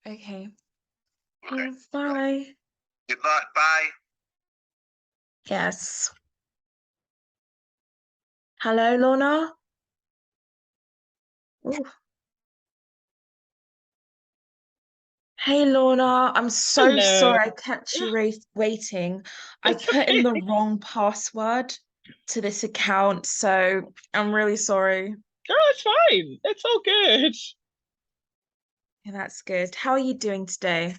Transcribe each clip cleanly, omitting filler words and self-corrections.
Okay. Okay. Bye. Goodbye. Bye. Yes. Hello, Lorna. Ooh. Hey, Lorna. I'm so Hello. sorry I kept you waiting. I put in the wrong password to this account, so I'm really sorry. Oh, it's fine. It's all good. Yeah, that's good. How are you doing today?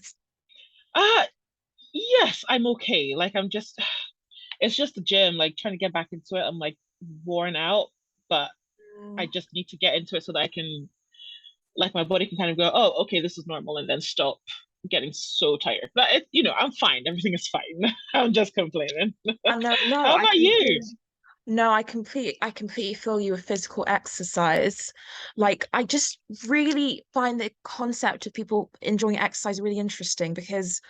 Yes, I'm okay. Like it's just the gym, like trying to get back into it. I'm like worn out, but I just need to get into it so that I can, like, my body can kind of go, oh, okay, this is normal, and then stop getting so tired. But I'm fine. Everything is fine. I'm just complaining. No, How about you? No, I completely feel you with physical exercise. Like, I just really find the concept of people enjoying exercise really interesting because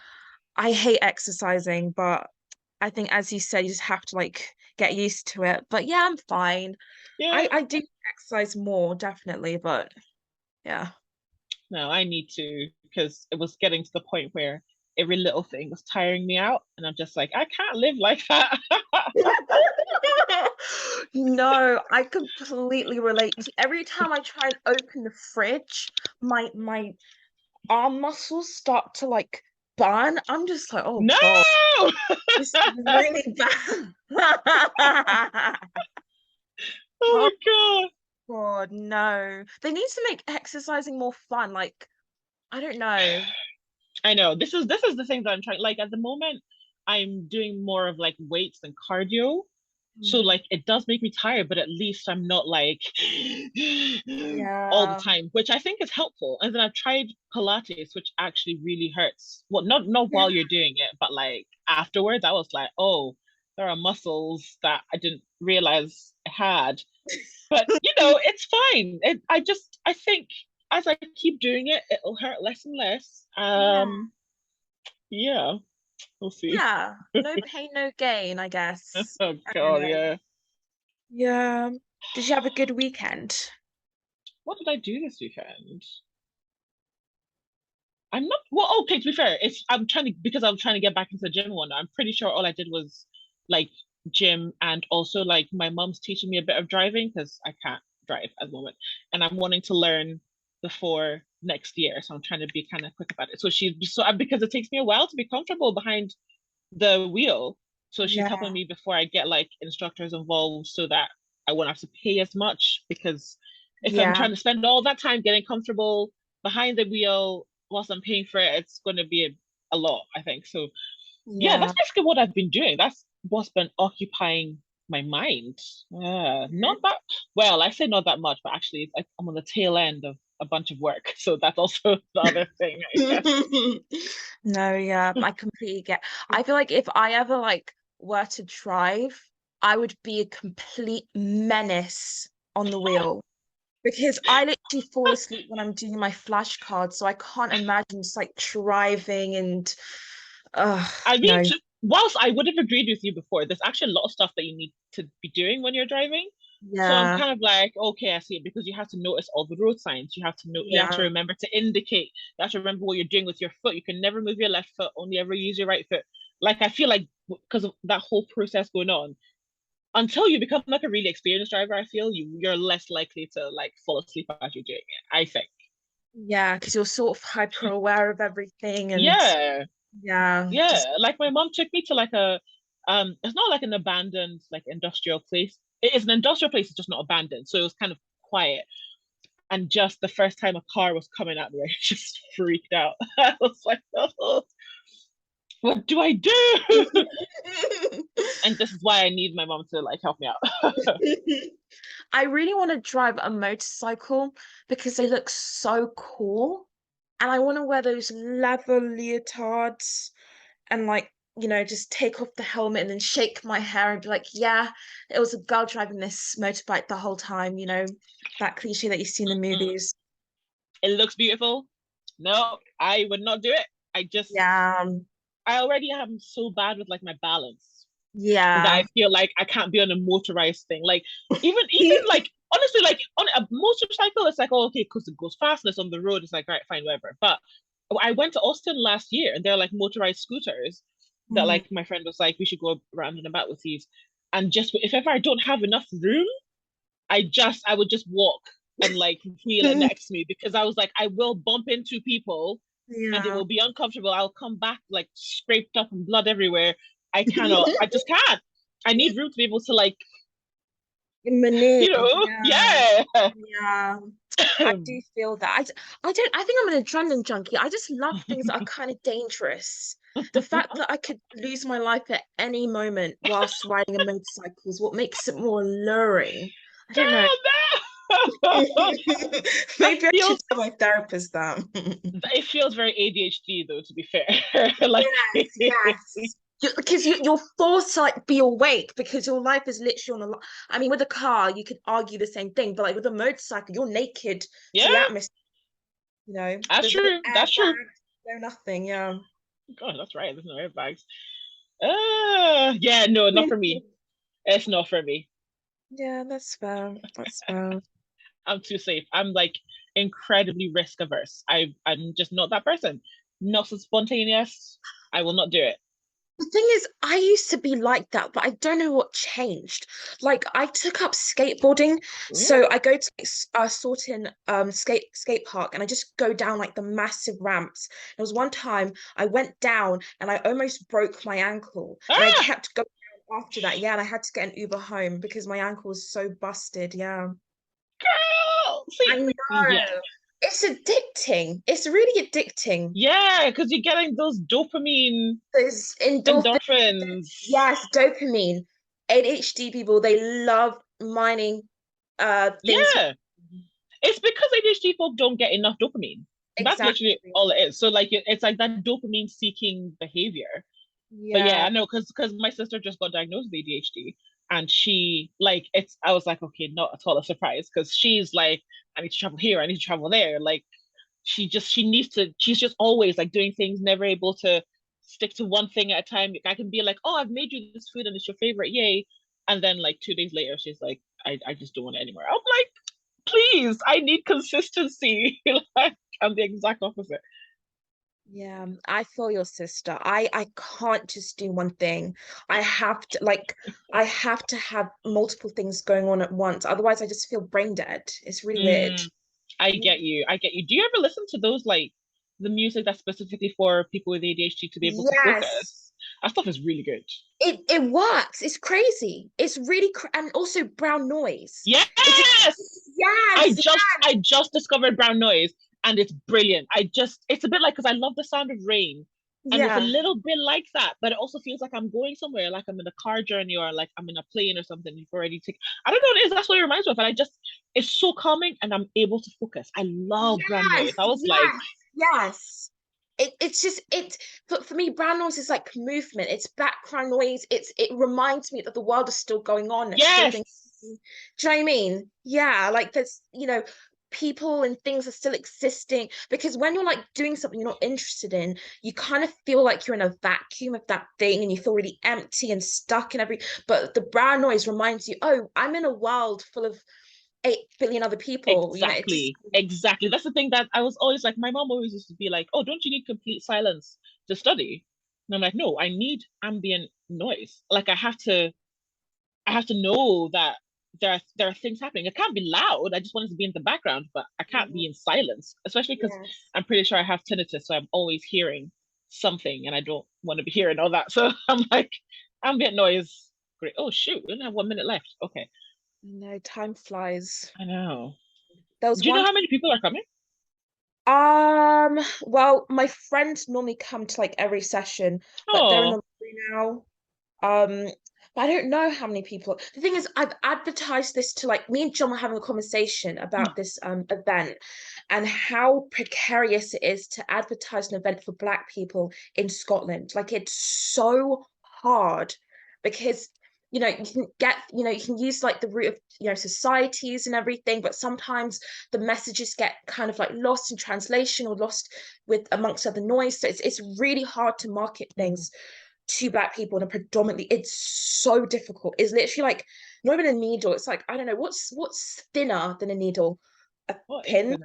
I hate exercising, but I think, as you said, you just have to like get used to it. But yeah, I'm fine. Yeah. I do exercise more, definitely, but yeah. No, I need to, because it was getting to the point where every little thing was tiring me out, and I'm just like, I can't live like that. No, I completely relate. Every time I try and open the fridge, my arm muscles start to like burn. I'm just like, oh No! God, this is really bad. Oh Oh my God. God, no. They need to make exercising more fun. Like, I don't know. I know this is the thing that I'm trying. Like, at the moment, I'm doing more of like weights and cardio. So Mm, like it does make me tired, but at least I'm not like all the yeah. time, which I think is helpful. And then I've tried Pilates, which actually really hurts. Well, not Yeah. while you're doing it, but like afterwards, I was like, oh, there are muscles that I didn't realize I had. But it's fine. I think as I keep doing it, it'll hurt less and less. Yeah. Yeah, we'll see. Yeah. No pain, no gain, I guess. Oh I don't God, know. yeah. Yeah. Did you have a good weekend? What did I do this weekend? I'm not well, okay, to be fair, it's I'm trying to get back into the gym one. I'm pretty sure all I did was like gym, and also like my mom's teaching me a bit of driving because I can't drive at the moment. And I'm wanting to learn before next year. So I'm trying to be kind of quick about it. Because it takes me a while to be comfortable behind the wheel. So she's helping Yeah. me before I get like instructors involved so that I won't have to pay as much, because if I'm Yeah. trying to spend all that time getting comfortable behind the wheel whilst I'm paying for it, it's going to be a lot, I think. So yeah, Yeah. that's basically what I've been doing. That's what's been occupying my mind. Not that well, I say not that much, but actually I'm on the tail end of a bunch of work. So that's also the other thing, I guess. No, yeah, I completely get. I feel like if I ever like were to drive, I would be a complete menace on the wheel because I literally fall asleep when I'm doing my flashcards, so I can't imagine just like driving and I mean, no. whilst I would have agreed with you before, there's actually a lot of stuff that you need to be doing when you're driving. So I'm Yeah, kind of like, okay, I see it, because you have to notice all the road signs. You have to yeah, remember to indicate. You have to remember what you're doing with your foot. You can never move your left foot, only ever use your right foot. Like, I feel like because of that whole process going on, until you become like a really experienced driver, I feel you're less likely to like fall asleep as you're doing it, I think. yeah, because you're sort of hyper aware of everything and Yeah. yeah, Yeah, just like my mom took me to like a it's not like an abandoned like industrial place. It is an industrial place, it's just not abandoned. So it was kind of quiet. And just the first time a car was coming at me, I just freaked out. I was like, oh, what do I do? And this is why I need my mom to like help me out. I really want to drive a motorcycle because they look so cool. And I want to wear those leather leotards and like, just take off the helmet and then shake my hair and be like, yeah, it was a girl driving this motorbike the whole time, that cliche that you see in the movies. It looks beautiful. No, I would not do it. Yeah. I already am so bad with like my balance that I Yeah. feel like I can't be on a motorized thing. Like even like honestly, like on a motorcycle, it's like, oh, okay, because it goes fastness on the road. It's like, right, fine, whatever. But I went to Austin last year, and they're like motorized scooters that Mm. like my friend was like, we should go around and about with these. And just if ever I don't have enough room, I would just walk and like feel it next to me because I was like, I will bump into people and it Yeah. will be uncomfortable. I'll come back like scraped up and blood everywhere. I cannot. I just can't. I need room to be able to like, Maneuver, yeah. yeah. Yeah. I do feel that. I think I'm an adrenaline junkie. I just love things that are kind of dangerous. The fact that I could lose my life at any moment whilst riding a motorcycle is what makes it more alluring. I don't know. No, no. That Maybe I should feels tell my therapist that. it feels very ADHD though, to be fair. Like Yes, yes. Because you're forced to like be awake because your life is literally on the line. I mean, with a car, you could argue the same thing, but like with a motorcycle, you're naked to yeah, the atmosphere. that's There's no true. That's true. airbag, no nothing. Yeah. God, that's right. There's no airbags. Yeah, no, not for me. It's not for me. Yeah, that's fair. That's fair. I'm too safe. I'm like incredibly risk averse. I'm just not that person. Not so spontaneous. I will not do it. The thing is, I used to be like that, but I don't know what changed. Like, I took up skateboarding, so I Mm. go to Sorting skate park, and I just go down like the massive ramps. There was one time I went down and I almost broke my ankle, and I Ah, kept going down after that. Yeah, and I had to get an Uber home because my ankle was so busted. Yeah, girl. I See, know. yeah, It's addicting. It's really addicting. yeah, because you're getting those dopamine There's endorphin. endorphins. Yes, dopamine. ADHD people, they love mining things. Yeah, it's because ADHD folk don't get enough dopamine. That's literally Exactly. all it is. So like it's like that dopamine seeking behavior. But yeah, Yeah. I know because my sister just got diagnosed with ADHD and she like it's I was like, okay, not at all a surprise because she's like, I need to travel here, I need to travel there. Like she needs to she's just always like doing things, never able to stick to one thing at a time. I can be like, oh, I've made you this food and it's your favorite, yay. And then like 2 days later, she's like, I just don't want it anymore. I'm like, please, I need consistency. Like I'm the exact opposite. Yeah, I feel your sister. I can't just do one thing. I have to like I have to have multiple things going on at once. Otherwise, I just feel brain dead. It's really weird. Mm, I get you. I get you. Do you ever listen to those like the music that's specifically for people with ADHD to be able to Yes. focus? That stuff is really good. It works. It's crazy. It's really cr and also brown noise. It just Yes! yes, I just discovered brown noise and it's brilliant. I just it's a bit like because I love the sound of rain. And it's a yeah. little bit like that, but it also feels like I'm going somewhere, like I'm in a car journey or like I'm in a plane or something. You've already taken. I don't know what it is. That's what it reminds me of. And I just, it's so calming and I'm able to focus. I love brown Yes, noise. I was like, yes, yes. It's just for me, brown noise is like movement. It's background noise. It reminds me that the world is still going on. There's still yes, things. Do you know what I mean? Yeah, like there's, people and things are still existing because when you're like doing something you're not interested in, you kind of feel like you're in a vacuum of that thing and you feel really empty and stuck and but the brown noise reminds you, oh, I'm in a world full of 8 billion other people. It just exactly, exactly. That's the thing that I was always like, my mom always used to be like, oh, don't you need complete silence to study? And I'm like, no, I need ambient noise. Like I have to know that there are things happening. It can't be loud. I just want it to be in the background, but I can't be in silence, especially because yes. I'm pretty sure I have tinnitus, so I'm always hearing something, and I don't want to be hearing all that. So I'm like, ambient noise, great. Oh shoot, we only have 1 minute left. Okay, No, time flies. I know. There was Do you know one. how many people are coming? Well, my friends normally come to like every session, but they're in the Oh, lobby now. Um, but I don't know how many people. The thing is, I've advertised this to like me and John were having a conversation about this event and how precarious it is to advertise an event for Black people in Scotland. Like it's so hard because you can get you can use like the root of societies and everything, but sometimes the messages get kind of like lost in translation or lost with amongst other noise. So it's really hard to market mm. things to Black people in a predominantly, it's so difficult. It's literally like not even a needle. It's like, I don't know, what's thinner than a needle? A What is pin? it?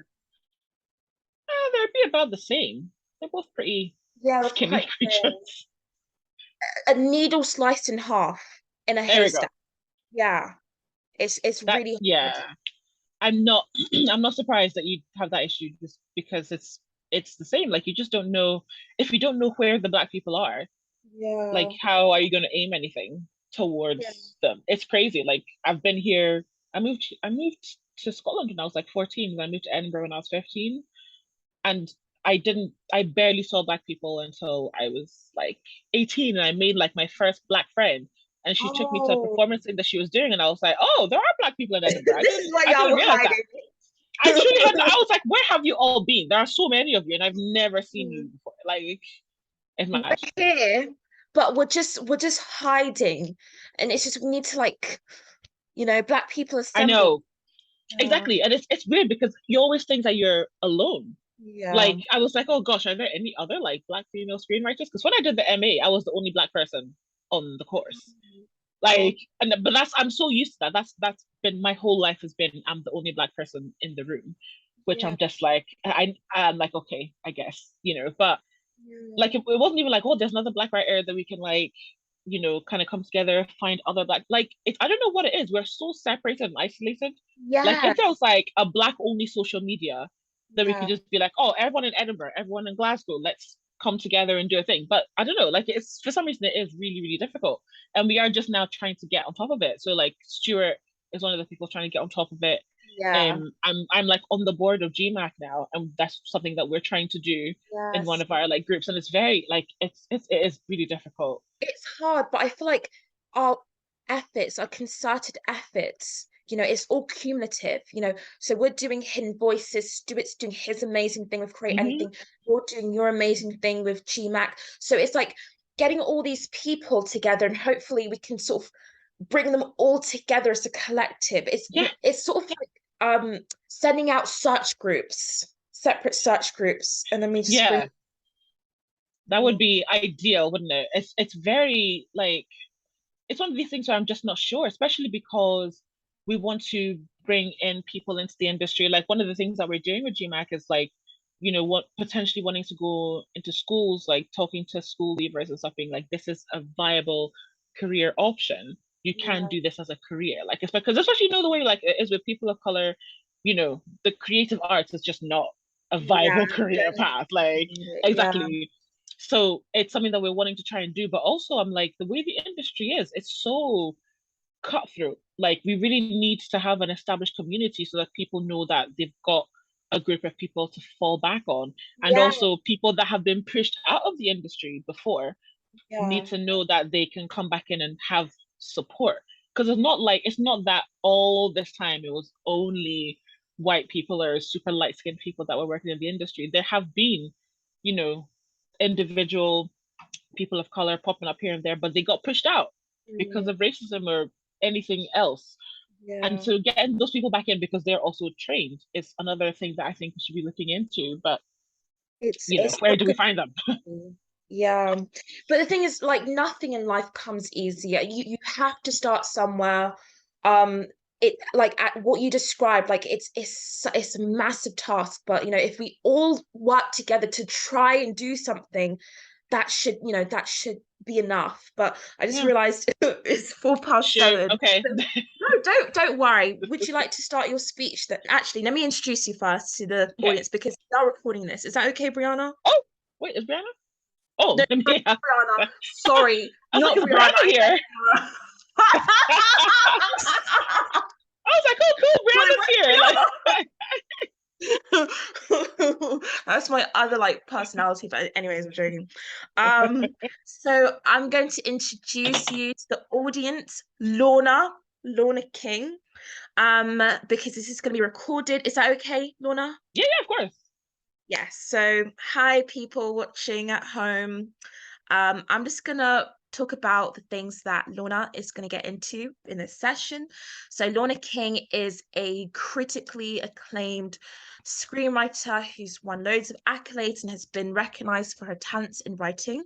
They'd be about the same. They're both pretty Yeah, they're skinny quite thin. creatures. A needle sliced in half in a There we go. haystack. Yeah, it's That really hard. yeah. I'm not I'm not surprised that you have that issue just because it's the same. Like you just don't know if you don't know where the black people are, like Yeah. how are you going to aim anything Yeah. towards them? It's crazy. Like I've been here, I moved to Scotland when I was like 14, and I moved to Edinburgh when I was 15. And I barely saw black people until I was like 18, and I made like my first black friend. And she took me to a Oh, performance thing that she was doing, and I was like, oh, there are black people in Edinburgh. this is why I y'all didn't were realize that. hiding. I truly had I was like, where have you all been? There are so many of you, and I've never seen you before. Like, it's We're mad. here, but we're just hiding, and it's just we need to like, black people I assemble. know. Yeah. Exactly. And it's weird because you always think that you're alone. Yeah. Like I was like, oh gosh, are there any other like black female screenwriters? Because when I did the MA, I was the only black person on the course. Oh, Like, and but that's I'm so used to that. That's been my whole life has been I'm the only black person in the room, which yeah. I'm just like I'm like okay, I guess but like Yeah. it wasn't even like oh there's another black writer that we can like kind of come together, find other black like it's I don't know what it is. We're so separated and isolated. Like Yeah. if there was like a black only social media, then we could Yeah. just be like, oh, everyone in Edinburgh, everyone in Glasgow, let's come together and do a thing. But I don't know, like it's for some reason it is really, really difficult. And we are just now trying to get on top of it. So like Stuart is one of the people trying to get on top of it. Yeah. I'm like on the board of GMAC now, and that's something that we're trying to do in one Yes. of our like groups. And it's very like it is really difficult. It's hard, but I feel like our efforts, our concerted efforts, it's all cumulative, So we're doing Hidden Voices, Stuart's doing his amazing thing with Create Hmm. Anything, you're doing your amazing thing with GMAC. So it's like getting all these people together, and hopefully we can sort of bring them all together as a collective. It's Yeah, it's sort of like sending out search groups, separate search groups, and then we just bring. yeah. That would be ideal, wouldn't it? It's very like it's one of these things where I'm just not sure, especially because we want to bring in people into the industry. Like one of the things that we're doing with GMAC is like, what potentially wanting to go into schools, like talking to school leavers and stuff, being like, this is a viable career option. You can Yeah, do this as a career. Like it's because especially the way like it is with people of color, the creative arts is just not a yeah, viable career path. Like yeah. exactly. So it's something that we're wanting to try and do. But also I'm like, the way the industry is, it's so cutthroat. Like we really need to have an established community so that people know that they've got a group of people to fall back on. And Yeah, also people that have been pushed out of the industry before yeah, need to know that they can come back in and have support. Because it's not that all this time it was only white people or super light skinned people that were working in the industry. There have been, you know, individual people of color popping up here and there, but they got pushed out because mm, of racism or anything else. And yeah. so getting those people back in because they're also trained is another thing that I think we should be looking into. But It's where not do we good. find them? Yeah. But the thing is, like, nothing in life comes easier. You have to start somewhere. Um, it like at what you described, like it's a massive task, but if we all work together to try and do something, that should be enough. But I just Yeah. realized it's four past Shoot. seven. Okay. No, don't worry. Would you like to start your speech? That actually, let me introduce you first to the Okay. audience because we are recording this. Is that okay, Brianna? Oh, wait, is Brianna? Oh, No, then not yeah. Brianna. I Sorry, was like, not is Brianna. Brianna I here? meant I was like, oh, cool, Brianna's here. Like, Brianna. That's my other like personality, but anyways, I'm joking. Um, so I'm going to introduce you to the audience, Lorna King. Because this is going to be recorded. Is that okay, Lorna? yeah, yeah, of course. Yes. So, hi, people watching at home. I'm just gonna talk about the things that Lorna is going to get into in this session. So Lorna King is a critically acclaimed screenwriter who's won loads of accolades and has been recognized for her talents in writing.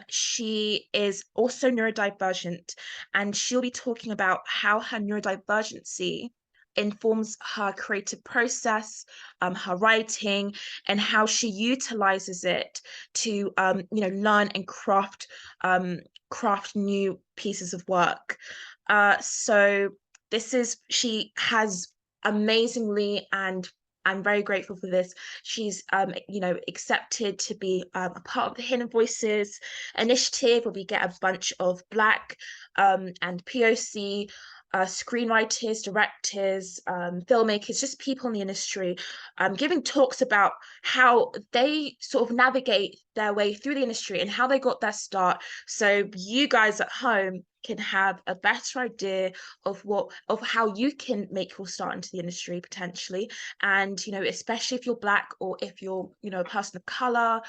She is also neurodivergent, and she'll be talking about how her neurodivergency informs her creative process, her writing, and how she utilizes it to, learn and craft new pieces of work. So she has amazingly, and I'm very grateful for this. She's, accepted to be a part of the Hidden Voices initiative, where we get a bunch of Black and POC screenwriters, directors, filmmakers, just people in the industry, giving talks about how they sort of navigate their way through the industry and how they got their start. So you guys at home can have a better idea of how you can make your start into the industry potentially. And especially if you're Black, or if you're a person of color,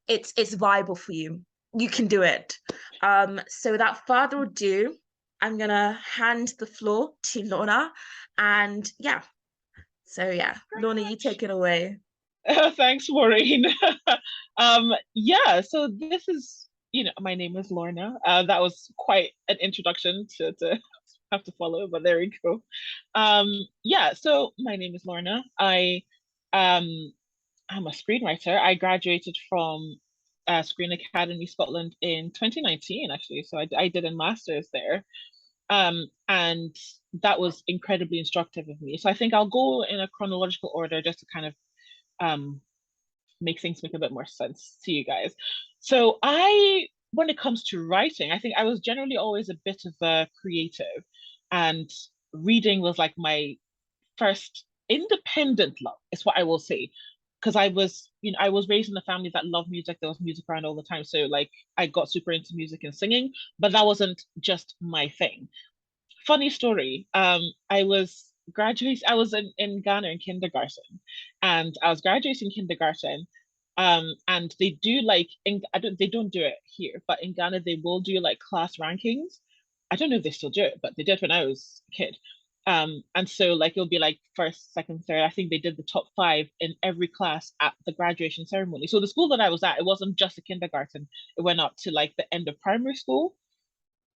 it's viable for you. You can do it. So without further ado, I'm gonna hand the floor to Lorna, and yeah. So yeah, Very Lorna, you much. take it away. Thanks, Maureen. Yeah, so this is, my name is Lorna. That was quite an introduction to have to follow, but there we go. Yeah, so my name is Lorna. Um, I'm a screenwriter. I graduated from Screen Academy Scotland in 2019, actually. So I did a master's there. And that was incredibly instructive of me. So I think I'll go in a chronological order just to kind of um, make things make a bit more sense to you guys. So when it comes to writing, I think I was generally always a bit of a creative, and reading was like my first independent love, is what I will say. Because I was raised in a family that loved music. There was music around all the time. So like I got super into music and singing, but that wasn't just my thing. Funny story. I was in Ghana in kindergarten, and I was graduating kindergarten. And they do like they don't do it here, but in Ghana they will do like class rankings. I don't know if they still do it, but they did when I was a kid. And so like it'll be like first, second, third. I think they did the top five in every class at the graduation ceremony. So the school that I was at, it wasn't just a kindergarten. It went up to like the end of primary school.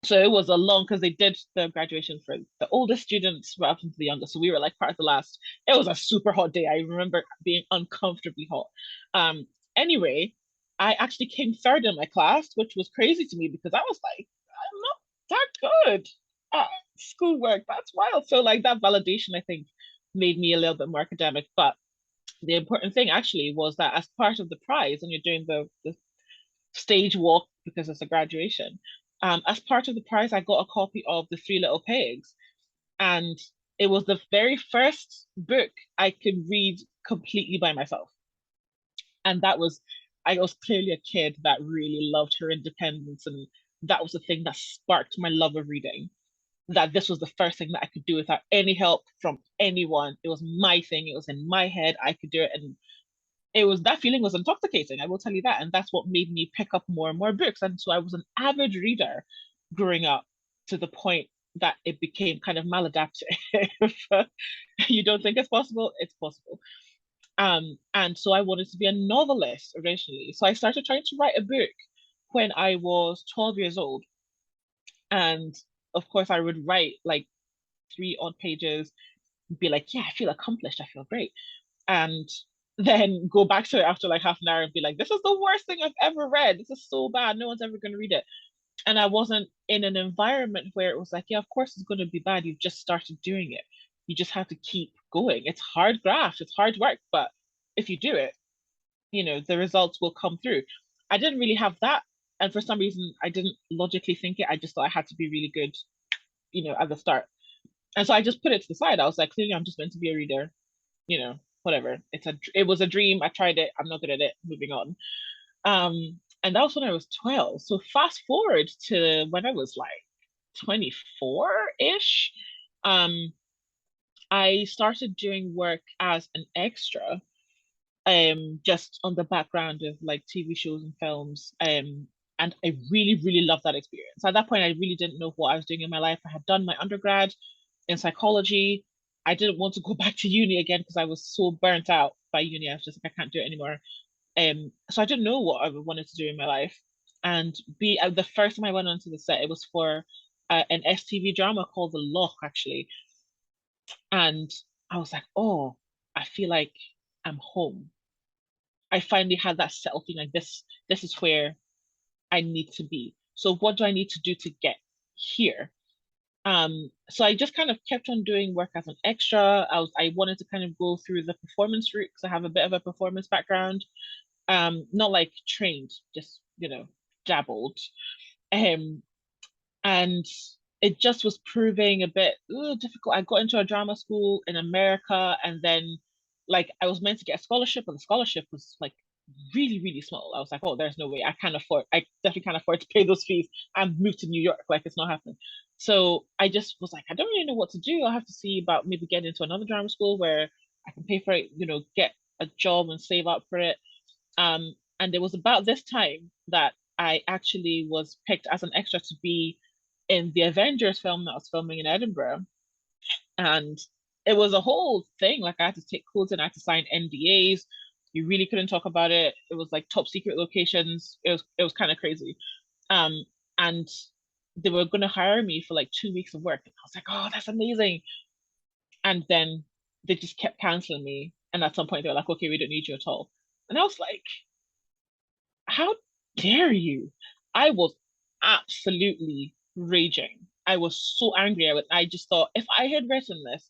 So it was a long, because they did the graduation for the oldest students right up into the youngest. So we were like part of the last. It was a super hot day. I remember being uncomfortably hot. Um, anyway, I actually came third in my class, which was crazy to me because I was like, I'm not that good at schoolwork. That's wild. So like that validation, I think, made me a little bit more academic. But the important thing actually was that as part of the prize, and you're doing the stage walk because it's a graduation. As part of the prize, I got a copy of The Three Little Pigs, and it was the very first book I could read completely by myself. And I was clearly a kid that really loved her independence, and that was the thing that sparked my love of reading. That this was the first thing that I could do without any help from anyone. It was my thing. It was in my head. I could do it, and that feeling was intoxicating, I will tell you that. And that's what made me pick up more and more books. And so I was an avid reader growing up, to the point that it became kind of maladaptive. You don't think it's possible, it's possible. And so I wanted to be a novelist originally. So I started trying to write a book when I was 12 years old. And of course, I would write like 3 odd pages, be like, yeah, I feel accomplished, I feel great. And then go back to it after like half an hour and be like, this is the worst thing I've ever read. This is so bad. No one's ever going to read it. And I wasn't in an environment where it was like, yeah, of course it's going to be bad. You've just started doing it. You just have to keep going. It's hard graft, it's hard work. But if you do it, the results will come through. I didn't really have that. And for some reason, I didn't logically think it. I just thought I had to be really good, at the start. And so I just put it to the side. I was like, clearly, I'm just meant to be a reader, whatever. It was a dream. I tried it. I'm not good at it. Moving on. And that was when I was 12. So fast forward to when I was like 24-ish. I started doing work as an extra, just on the background of like TV shows and films. And I really, really loved that experience. At that point, I really didn't know what I was doing in my life. I had done my undergrad in psychology. I didn't want to go back to uni again because I was so burnt out by uni. I was just like, I can't do it anymore. So I didn't know what I wanted to do in my life. And the first time I went onto the set, it was for an STV drama called The Loch, actually. And I was like, oh, I feel like I'm home. I finally had that settled feeling like this is where I need to be. So what do I need to do to get here? So I just kind of kept on doing work as an extra. I wanted to kind of go through the performance route because I have a bit of a performance background. Not like trained, just dabbled. Um, and it just was proving a bit difficult. I got into a drama school in America, and then like I was meant to get a scholarship, but the scholarship was like really, really small. I was like, oh, there's no way. I definitely can't afford to pay those fees and move to New York. Like it's not happening. So I just was like, I don't really know what to do. I'll have to see about maybe getting into another drama school where I can pay for it, get a job and save up for it. And it was about this time that I actually was picked as an extra to be in the Avengers film that I was filming in Edinburgh. And it was a whole thing. Like I had to take codes and I had to sign NDAs. You really couldn't talk about it. It was like top secret locations. It was kind of crazy. Um, and they were gonna hire me for like 2 weeks of work. And I was like, oh, that's amazing. And then they just kept canceling me. And at some point they were like, okay, we don't need you at all. And I was like, how dare you? I was absolutely raging. I was so angry. I just thought if I had written this,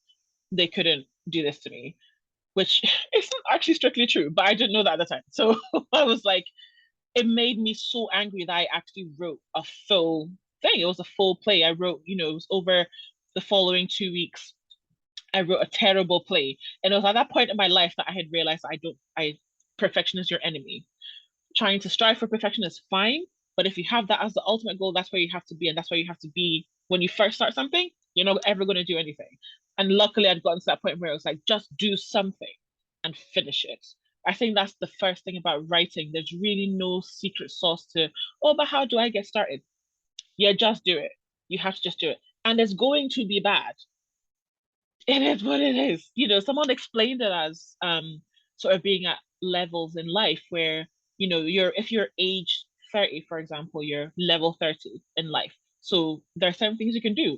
they couldn't do this to me, which isn't actually strictly true, but I didn't know that at the time. So I was like, it made me so angry that I actually wrote a full thing. It was a full play. I wrote, it was over the following 2 weeks. I wrote a terrible play. And it was at that point in my life that I had realized perfection is your enemy. Trying to strive for perfection is fine, but if you have that as the ultimate goal, that's where you have to be, and that's where you have to be when you first start something. You're not ever going to do anything. And luckily, I'd gotten to that point where it was like, just do something and finish it. I think that's the first thing about writing. There's really no secret sauce to, oh, but how do I get started? Yeah, just do it. You have to just do it. And it's going to be bad. It is what it is. Someone explained it as sort of being at levels in life where, if you're age 30, for example, you're level 30 in life. So there are certain things you can do.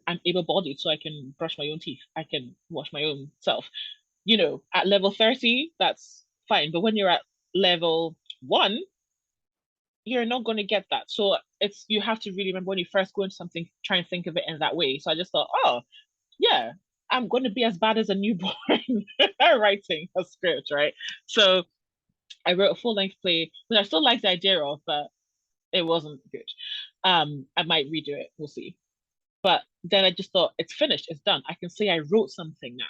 I'm able-bodied, so I can brush my own teeth. I can wash my own self. At level 30, that's fine. But when you're at level 1, you're not going to get that. So you have to really remember when you first go into something, try and think of it in that way. So I just thought, oh, yeah, I'm going to be as bad as a newborn writing a script, right? So I wrote a full length play, which I still like the idea of, but it wasn't good. I might redo it. We'll see. But then I just thought, it's finished. It's done. I can say I wrote something now.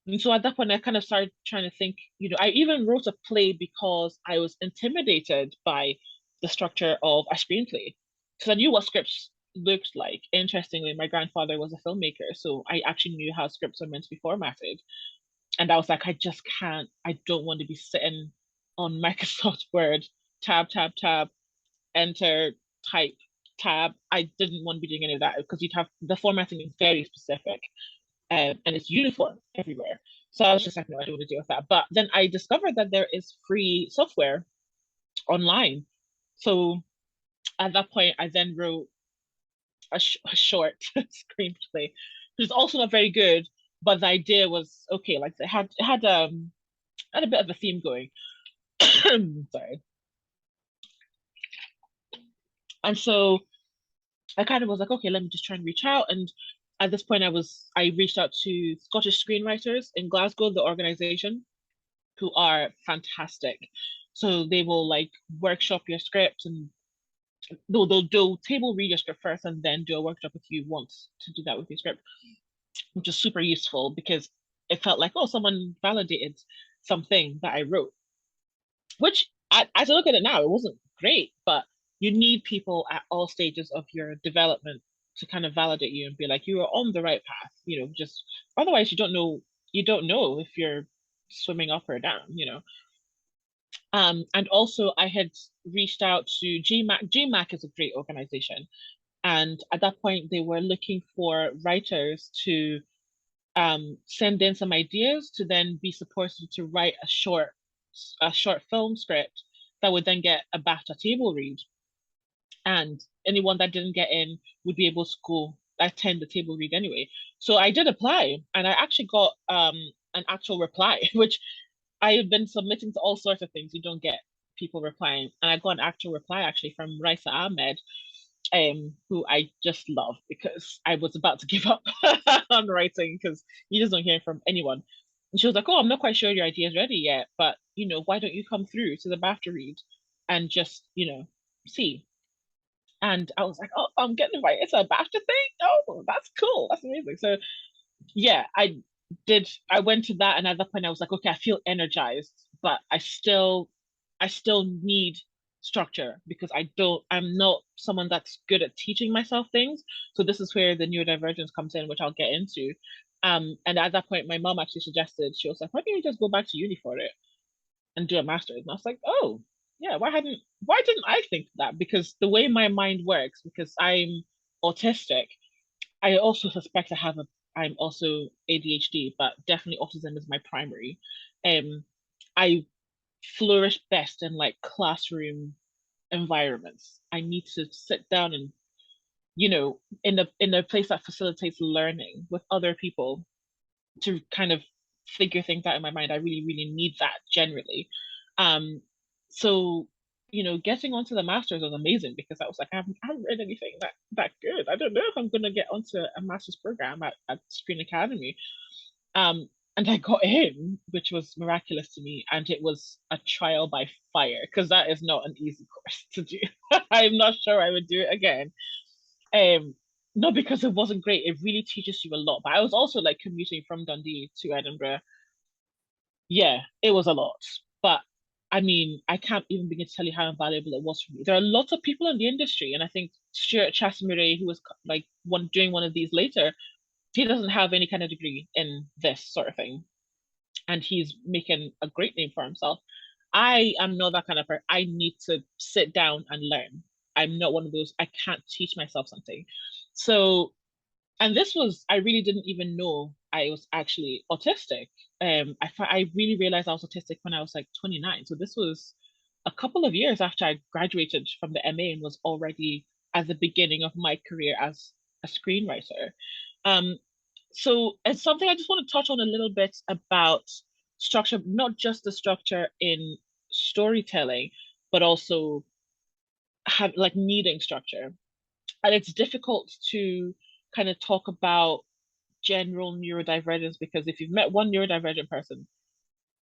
And so at that point, I kind of started trying to think, I even wrote a play because I was intimidated by the structure of a screenplay. Because I knew what scripts looked like. Interestingly, my grandfather was a filmmaker, so I actually knew how scripts are meant to be formatted. And I was like, I don't want to be sitting on Microsoft Word, tab, tab, tab, enter, type, tab. I didn't want to be doing any of that because the formatting is very specific, and it's uniform everywhere. So I was just like, no, I don't want to deal with that. But then I discovered that there is free software online. So at that point, I then wrote a short screenplay, which is also not very good. But the idea was okay. Like it had a bit of a theme going. Sorry. And so I kind of was like, okay, let me just try and reach out. And at this point, I reached out to Scottish screenwriters in Glasgow, the organization, who are fantastic. So they will like workshop your script, and they'll do table read your script first and then do a workshop if you want to do that with your script, which is super useful because it felt like, oh, someone validated something that I wrote, which as I look at it now, it wasn't great, but you need people at all stages of your development to kind of validate you and be like, you are on the right path, just otherwise you don't know if you're swimming up or down. And also I had reached out to GMAC. GMAC is a great organization. And at that point, they were looking for writers to send in some ideas to then be supported to write a short film script that would then get a BAFTA table read. And anyone that didn't get in would be able to go attend the table read anyway. So I did apply, and I actually got an actual reply, which I have been submitting to all sorts of things. You don't get people replying, and I got an actual reply actually from Raisa Ahmed, who I just love because I was about to give up on writing because you just don't hear from anyone. And she was like, "Oh, I'm not quite sure your idea is ready yet, but why don't you come through to the BAFTA read and just see?" And I was like, "Oh, I'm getting invited. It's a BAFTA thing. Oh, that's cool. That's amazing." So yeah, I went to that, and at that point I was like, okay, I feel energized, but I still need structure because I'm not someone that's good at teaching myself things. So this is where the neurodivergence comes in, which I'll get into. And at that point my mom actually suggested, she was like, why don't you just go back to uni for it and do a master's? And I was like, oh yeah, why didn't I think of that? Because the way my mind works, because I'm autistic, I also suspect I'm also ADHD, but definitely autism is my primary. I flourish best in like classroom environments. I need to sit down and, in a place that facilitates learning with other people to kind of figure things out in my mind. I really, really need that generally. Um, so getting onto the masters was amazing because I was like, I haven't read anything that good. I don't know if I'm gonna get onto a master's program at Screen Academy. And I got in, which was miraculous to me, and it was a trial by fire because that is not an easy course to do. I'm not sure I would do it again. Um, not because it wasn't great, it really teaches you a lot. But I was also like commuting from Dundee to Edinburgh. Yeah, it was a lot. But I mean, I can't even begin to tell you how invaluable it was for me. There are lots of people in the industry, and I think Stuart Chasamire, who was like doing one of these later, he doesn't have any kind of degree in this sort of thing, and he's making a great name for himself. I am not that kind of person. I need to sit down and learn. I'm not one of those. I can't teach myself something. So, and this was, I really didn't even know I was actually autistic. I really realized I was autistic when I was like 29. So this was a couple of years after I graduated from the MA and was already at the beginning of my career as a screenwriter. Um, so it's something I just want to touch on a little bit about structure, not just the structure in storytelling, but also have like needing structure. And it's difficult to kind of talk about general neurodivergence because if you've met one neurodivergent person,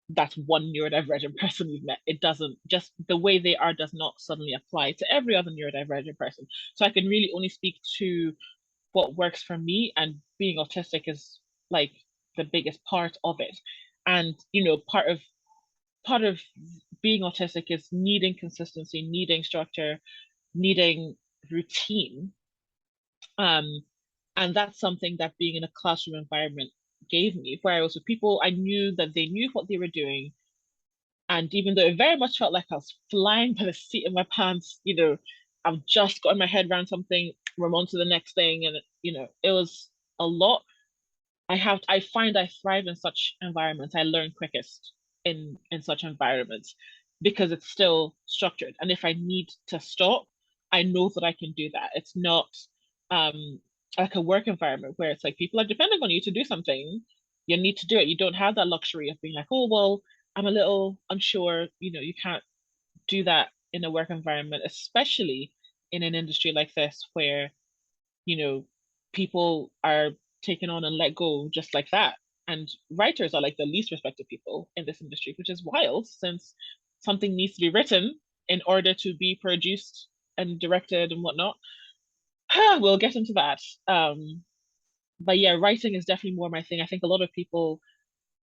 that's one neurodivergent person you've met. It doesn't, just the way they are does not suddenly apply to every other neurodivergent person. So I can really only speak to what works for me, and being autistic is like the biggest part of it. And part of being autistic is needing consistency, needing structure, needing routine. Um, and that's something that being in a classroom environment gave me, where I was with people I knew that they knew what they were doing. And even though it very much felt like I was flying by the seat of my pants, I've just gotten my head around something, we're on to the next thing. And, it was a lot. I find I thrive in such environments. I learn quickest in such environments because it's still structured. And if I need to stop, I know that I can do that. It's not um like a work environment where it's like people are depending on you to do something. You need to do it. You don't have that luxury of being like, oh well, I'm a little unsure. You can't do that in a work environment, especially in an industry like this where you know, people are taken on and let go just like that. And writers are like the least respected people in this industry, which is wild since something needs to be written in order to be produced and directed and whatnot. We'll get into that. But yeah, writing is definitely more my thing. I think a lot of people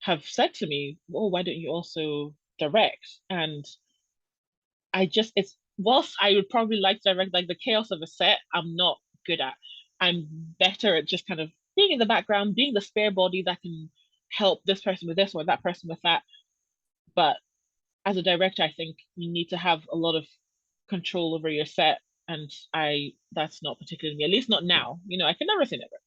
have said to me, "Oh, why don't you also direct?" And it's whilst I would probably like to direct like the chaos of a set, I'm not good at. I'm better at just kind of being in the background, being the spare body that can help this person with this or that person with that. But as a director, I think you need to have a lot of control over your set. And that's not particularly me, at least not now. I can never say never.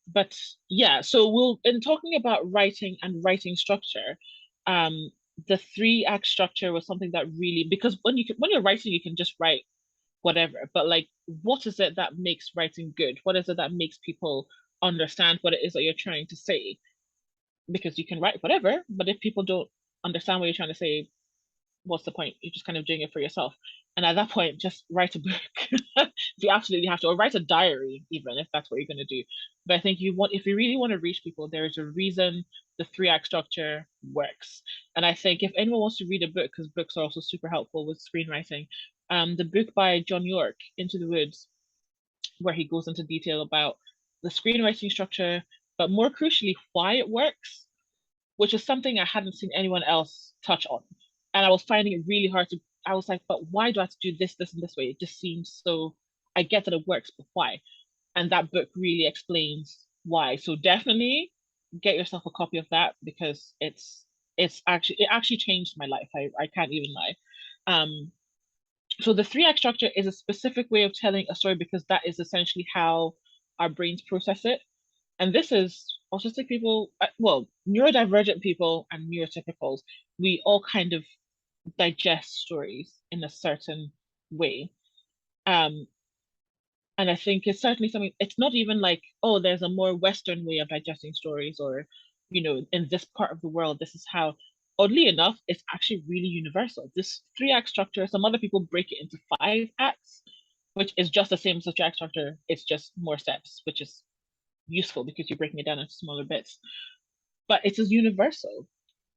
But yeah, so in talking about writing and writing structure, um, the three act structure was something that really, because when you're writing, you can just write whatever. But like, what is it that makes writing good? What is it that makes people understand what it is that you're trying to say? Because you can write whatever, but if people don't understand what you're trying to say, what's the point? You're just kind of doing it for yourself. And at that point, just write a book if you absolutely have to, or write a diary, even if that's what you're going to do. But I think if you really want to reach people, there is a reason the three act structure works. And I think if anyone wants to read a book, because books are also super helpful with screenwriting, the book by John York, Into the Woods, where he goes into detail about the screenwriting structure, but more crucially, why it works, which is something I hadn't seen anyone else touch on. And I was finding it really hard to, I was like, but why do I have to do this, this, and this way? It just seems so, I get that it works, but why? And that book really explains why. So definitely get yourself a copy of that, because it actually changed my life. I can't even lie. So the three act structure is a specific way of telling a story, because that is essentially how our brains process it. And this is autistic people, well, neurodivergent people and neurotypicals, we all kind of digest stories in a certain way. Um, and I think it's certainly something, it's not even like, oh, there's a more Western way of digesting stories, or, in this part of the world, this is how. Oddly enough, it's actually really universal. This three act structure, some other people break it into 5 acts, which is just the same as the three act structure. It's just more steps, which is useful because you're breaking it down into smaller bits. But it's as universal.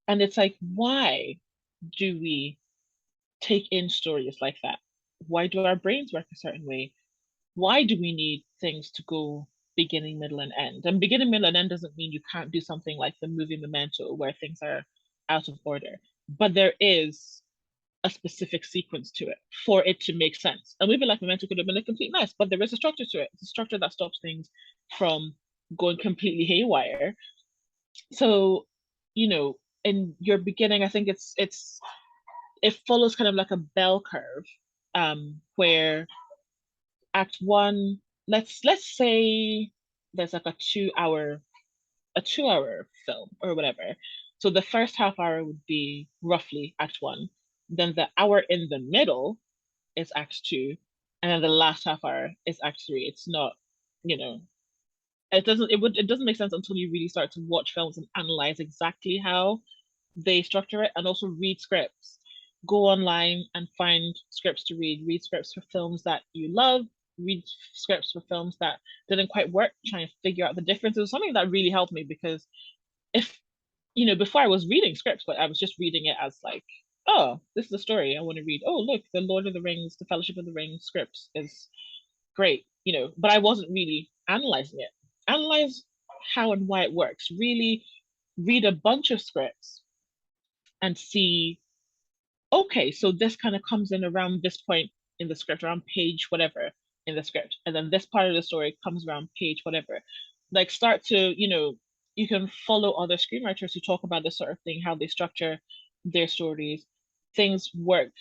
And it's like, why do we take in stories like that? Why do our brains work a certain way? Why do we need things to go beginning, middle, and end? And beginning, middle, and end doesn't mean you can't do something like the movie Memento, where things are out of order. But there is a specific sequence to it for it to make sense. A movie like Memento could have been a complete mess, but there is a structure to it. It's a structure that stops things from going completely haywire. So, in your beginning, I think it follows kind of like a bell curve, where act one, let's say there's like a 2 hour film or whatever. So the first half hour would be roughly act one. Then the hour in the middle is act two. And then the last half hour is act three. It's not, you know, it doesn't make sense until you really start to watch films and analyze exactly how they structure it, and also read scripts. Go online and find scripts to read scripts for films that you love, read scripts for films that didn't quite work, try and figure out the differences. It was something that really helped me, because if before I was reading scripts, but I was just reading it as like, oh, this is a story I want to read. Oh, look, the Lord of the Rings, the Fellowship of the Ring scripts is great, but I wasn't really analyzing it. Analyze how and why it works. Really read a bunch of scripts and see, okay, so this kind of comes in around this point in the script, around page whatever in the script. And then this part of the story comes around page whatever. Like, start to, you can follow other screenwriters who talk about this sort of thing, how they structure their stories. Things work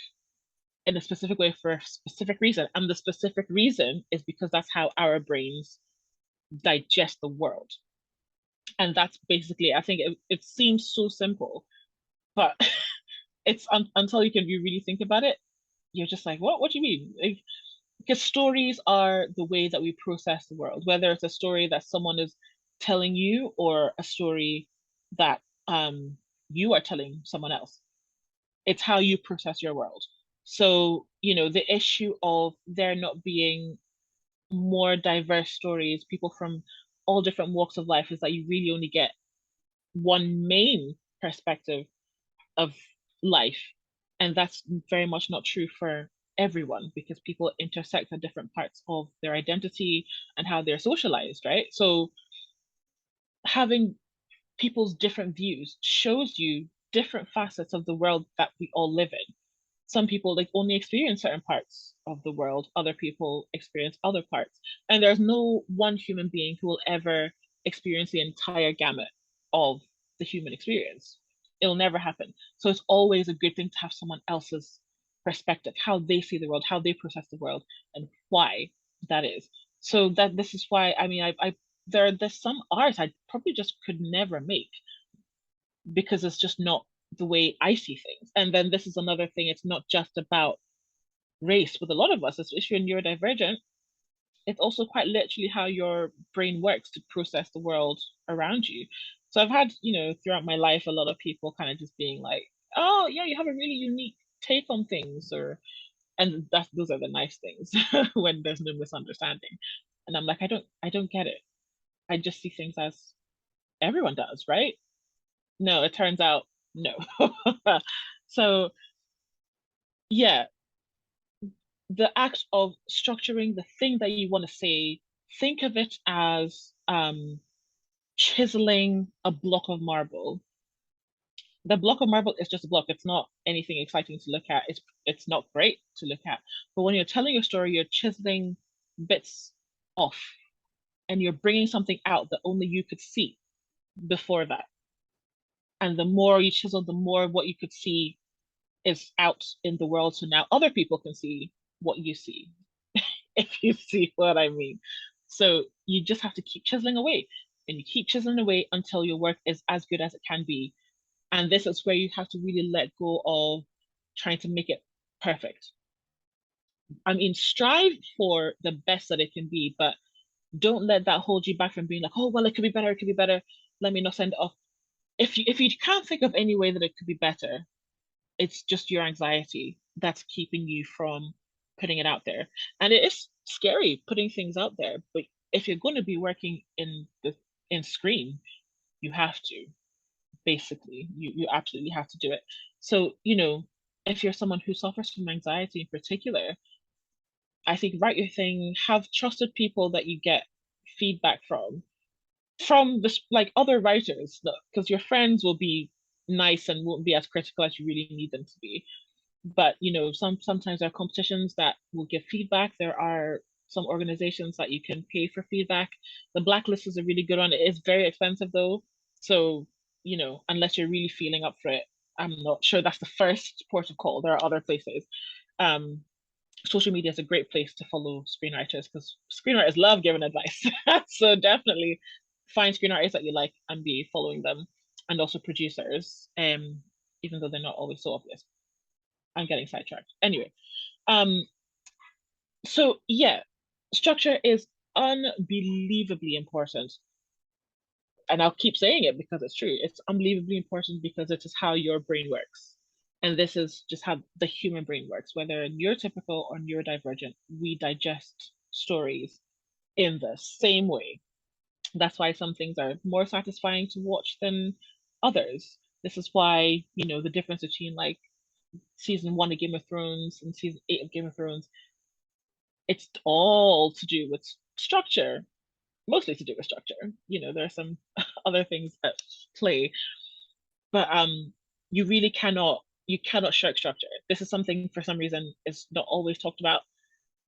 in a specific way for a specific reason. And the specific reason is because that's how our brains digest the world. And that's basically, I think it seems so simple, but it's until you really think about it, you're just like, what do you mean? Like, because stories are the way that we process the world, whether it's a story that someone is telling you, or a story that you are telling someone else. It's how you process your world. So, the issue of there not being more diverse stories, people from all different walks of life, is that you really only get one main perspective of life. And that's very much not true for everyone, because people intersect at different parts of their identity and how they're socialized, right? So having people's different views shows you different facets of the world that we all live in. Some people like only experience certain parts of the world, other people experience other parts. And there's no one human being who will ever experience the entire gamut of the human experience. It'll never happen. So it's always a good thing to have someone else's perspective, how they see the world, how they process the world, and why that is. So that this is why I mean there's some art I probably just could never make because it's just not the way I see things. And then this is another thing, it's not just about race with a lot of us, especially when you're neurodivergent, it's also quite literally how your brain works to process the world around you. So I've had, throughout my life, a lot of people kind of just being like, oh yeah, you have a really unique take on things, or and those are the nice things when there's no misunderstanding. And I'm like, I don't get it. I just see things as everyone does, right? No, it turns out no. So yeah, the act of structuring the thing that you want to say, think of it as chiseling a block of marble. The block of marble is just a block. It's not anything exciting to look at. It's not great to look at. But when you're telling your story, you're chiseling bits off and you're bringing something out that only you could see before that. And the more you chisel, the more what you could see is out in the world. So now other people can see what you see, if you see what I mean. So you just have to keep chiseling away and you keep chiseling away until your work is as good as it can be. And this is where you have to really let go of trying to make it perfect. I mean, strive for the best that it can be, but don't let that hold you back from being like, oh, well, it could be better, it could be better. Let me not send it off. If you can't think of any way that it could be better, it's just your anxiety that's keeping you from putting it out there. And it is scary putting things out there, but if you're going to be working in Scream, you have to, basically. You absolutely have to do it. So, if you're someone who suffers from anxiety in particular, I think write your thing, have trusted people that you get feedback from this, like other writers, because your friends will be nice and won't be as critical as you really need them to be. But sometimes there are competitions that will give feedback. There are some organizations that you can pay for feedback. The blacklist is a really good one. It is very expensive though, so unless you're really feeling up for it, I'm not sure that's the first port of call. There are other places. um Social media is a great place to follow screenwriters because screenwriters love giving advice. So definitely find screenwriters that you like and be following them, and also producers, even though they're not always so obvious. I'm getting sidetracked. Anyway, um, so yeah, structure is unbelievably important. And I'll keep saying it because it's true. It's unbelievably important because it is how your brain works. And this is just how the human brain works, whether neurotypical or neurodivergent, we digest stories in the same way. That's why some things are more satisfying to watch than others. This is why, the difference between like season 1 of Game of Thrones and season 8 of Game of Thrones, it's all to do with structure, mostly to do with structure. There are some other things at play, but you really cannot shirk structure. This is something for some reason is not always talked about.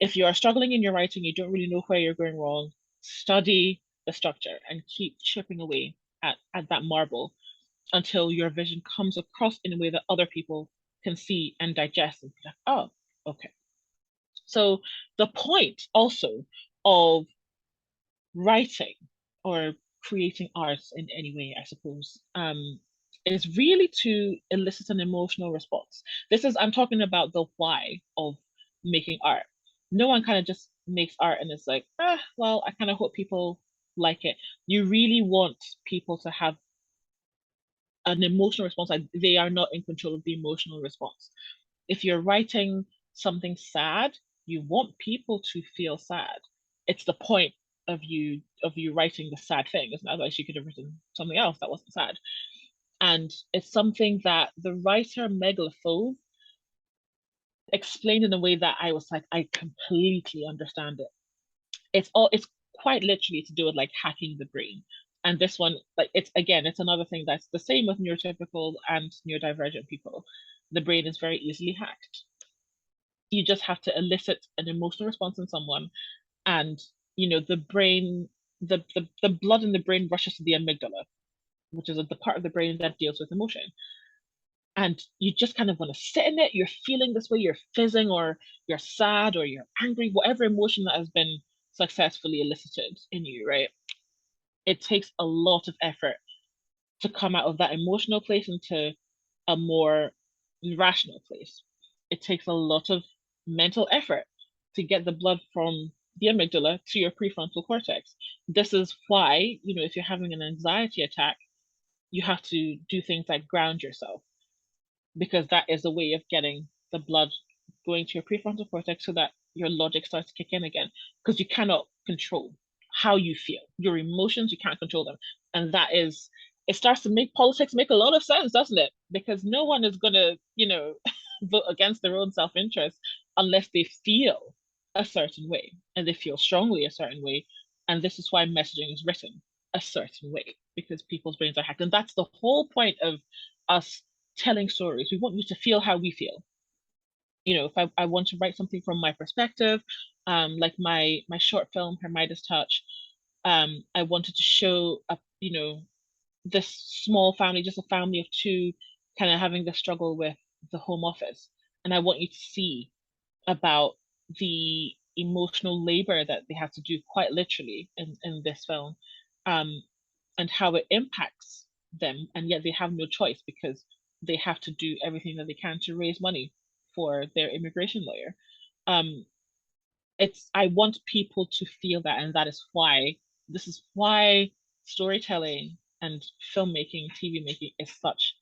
If you are struggling in your writing, you don't really know where you're going wrong, study the structure and keep chipping away at that marble until your vision comes across in a way that other people can see and digest and be like, oh, okay. So the point also of writing or creating art in any way, I suppose, is really to elicit an emotional response. I'm talking about the why of making art. No one kind of just makes art and it's like, well, I kind of hope people like it. You really want people to have an emotional response. Like they are not in control of the emotional response. If you're writing something sad, you want people to feel sad. It's the point of you writing the sad thing. Otherwise, you could have written something else that wasn't sad. And it's something that the writer Megalophobe explained in a way that I was like, I completely understand it. It's quite literally to do with like hacking the brain. And this one, like it's another thing that's the same with neurotypical and neurodivergent people. The brain is very easily hacked. You just have to elicit an emotional response in someone, and the brain, the blood in the brain rushes to the amygdala. which is the part of the brain that deals with emotion. And you just kind of want to sit in it. You're feeling this way, you're fizzing, or you're sad, or you're angry, whatever emotion that has been successfully elicited in you, right? It takes a lot of effort to come out of that emotional place into a more rational place. It takes a lot of mental effort to get the blood from the amygdala to your prefrontal cortex. This is why, if you're having an anxiety attack, you have to do things like ground yourself, because that is a way of getting the blood going to your prefrontal cortex so that your logic starts to kick in again. Because you cannot control how you feel. Your emotions, you can't control them. And that is, it starts to make politics make a lot of sense, doesn't it? Because no one is going to, vote against their own self interest unless they feel a certain way and they feel strongly a certain way. And this is why messaging is written a certain way, because people's brains are hacked. And that's the whole point of us telling stories. We want you to feel how we feel. If I want to write something from my perspective, like my short film, Her Midas Touch, I wanted to show this small family, just a family of two, kind of having the struggle with the home office. And I want you to see about the emotional labor that they have to do quite literally in this film, um, and how it impacts them, and yet they have no choice because they have to do everything that they can to raise money for their immigration lawyer. Um, I want people to feel that, and this is why storytelling and filmmaking, TV making is such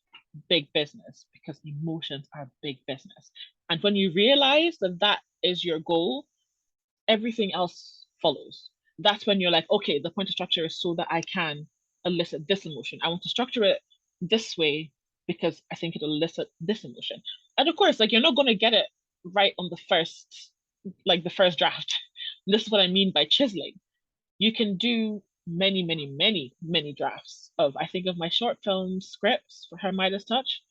big business, because emotions are big business. And when you realize that that is your goal, everything else follows. That's when you're like, okay, the point of structure is so that I can elicit this emotion. I want to structure it this way because I think it'll elicit this emotion. And of course, like, you're not going to get it right on the first draft. This is what I mean by chiseling. You can do many, many, many, many drafts of, I think of my short film scripts for Her Midas Touch,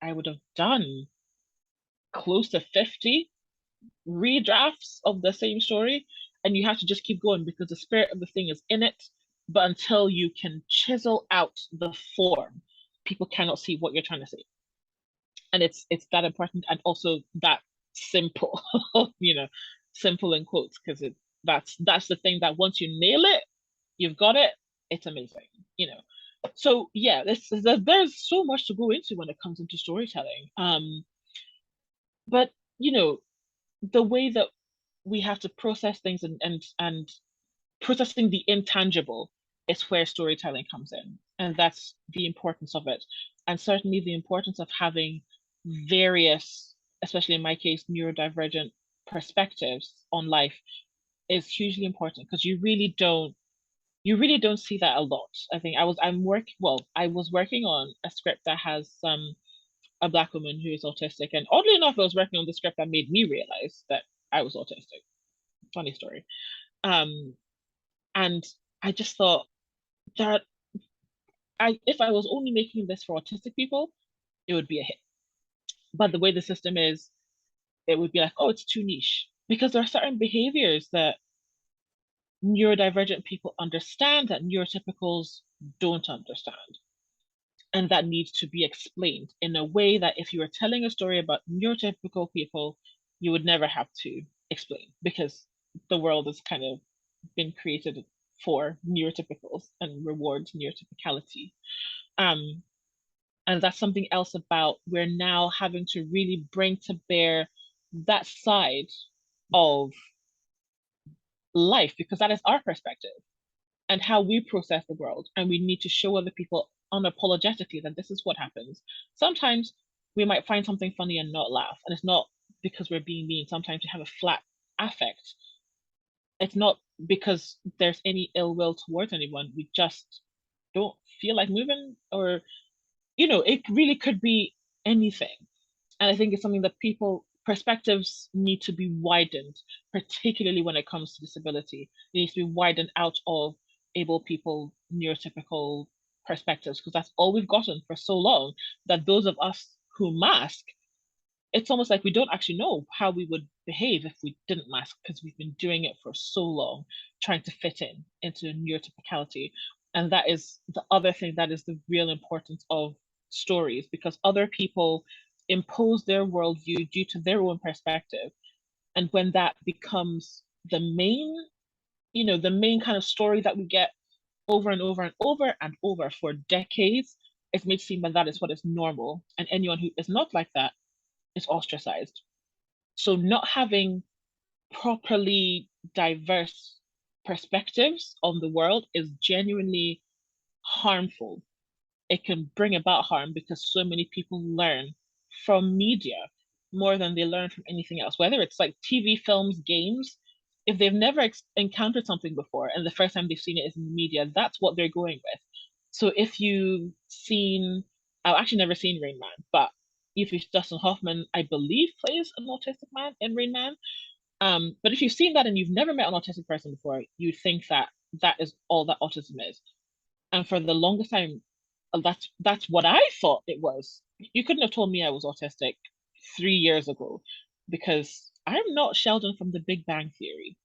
I would have done close to 50 redrafts of the same story, and you have to just keep going because the spirit of the thing is in it. But until you can chisel out the form, people cannot see what you're trying to say. And it's that important, and also that simple, simple in quotes, because that's the thing that once you nail it, you've got it, it's amazing, you know. So yeah, there's so much to go into when it comes into storytelling. But the way that we have to process things, and processing the intangible is where storytelling comes in, and that's the importance of it. And certainly the importance of having various, especially in my case, neurodivergent perspectives on life is hugely important, because you really don't see that a lot. I think I was working on a script that has a Black woman who is autistic, and oddly enough, I was working on the script that made me realize that I was autistic. Funny story. Um, and I just thought that if I was only making this for autistic people, it would be a hit. But the way the system is, it would be like, oh, it's too niche, because there are certain behaviors that neurodivergent people understand that neurotypicals don't understand, and that needs to be explained in a way that if you were telling a story about neurotypical people, you would never have to explain, because the world has kind of been created for neurotypicals and rewards neurotypicality. Um, and that's something else about we're now having to really bring to bear that side of life, because that is our perspective and how we process the world. And we need to show other people unapologetically that this is what happens. Sometimes we might find something funny and not laugh. And it's not because we're being mean. Sometimes we have a flat affect. It's not because there's any ill will towards anyone. We just don't feel like moving, or, it really could be anything. And I think it's something that people perspectives need to be widened, particularly when it comes to disability. It needs to be widened out of able people, neurotypical perspectives, because that's all we've gotten for so long, that those of us who mask, it's almost like we don't actually know how we would behave if we didn't mask, because we've been doing it for so long, trying to fit in into neurotypicality. And that is the other thing that is the real importance of stories, because other people impose their worldview due to their own perspective. And when that becomes the main, the main kind of story that we get over and over and over and over for decades, it's made to seem that that is what is normal. And anyone who is not like that is ostracized. So not having properly diverse perspectives on the world is genuinely harmful. It can bring about harm because so many people learn from media more than they learn from anything else, whether it's like TV, films, games. If they've never encountered something before and the first time they've seen it is in the media, that's what they're going with. So if you've seen, I've actually never seen Rain Man, but if it's Dustin Hoffman, I believe, plays an autistic man in Rain Man. But if you've seen that and you've never met an autistic person before, you think that that is all that autism is. And for the longest time, that's what I thought it was. You couldn't have told me I was autistic 3 years ago, because I'm not Sheldon from The Big Bang Theory.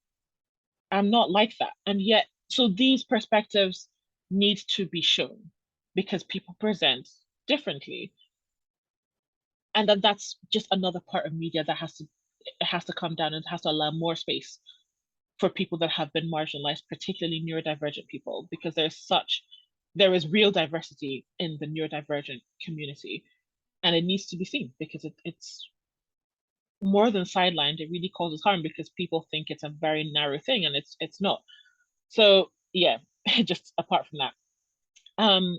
I'm not like that. And yet, so these perspectives need to be shown because people present differently. And then that's just another part of media that has to come down, and has to allow more space for people that have been marginalized, particularly neurodivergent people, because there is real diversity in the neurodivergent community, and it needs to be seen because it's more than sidelined. It really causes harm because people think it's a very narrow thing, and it's not. So yeah, just apart from that. Um,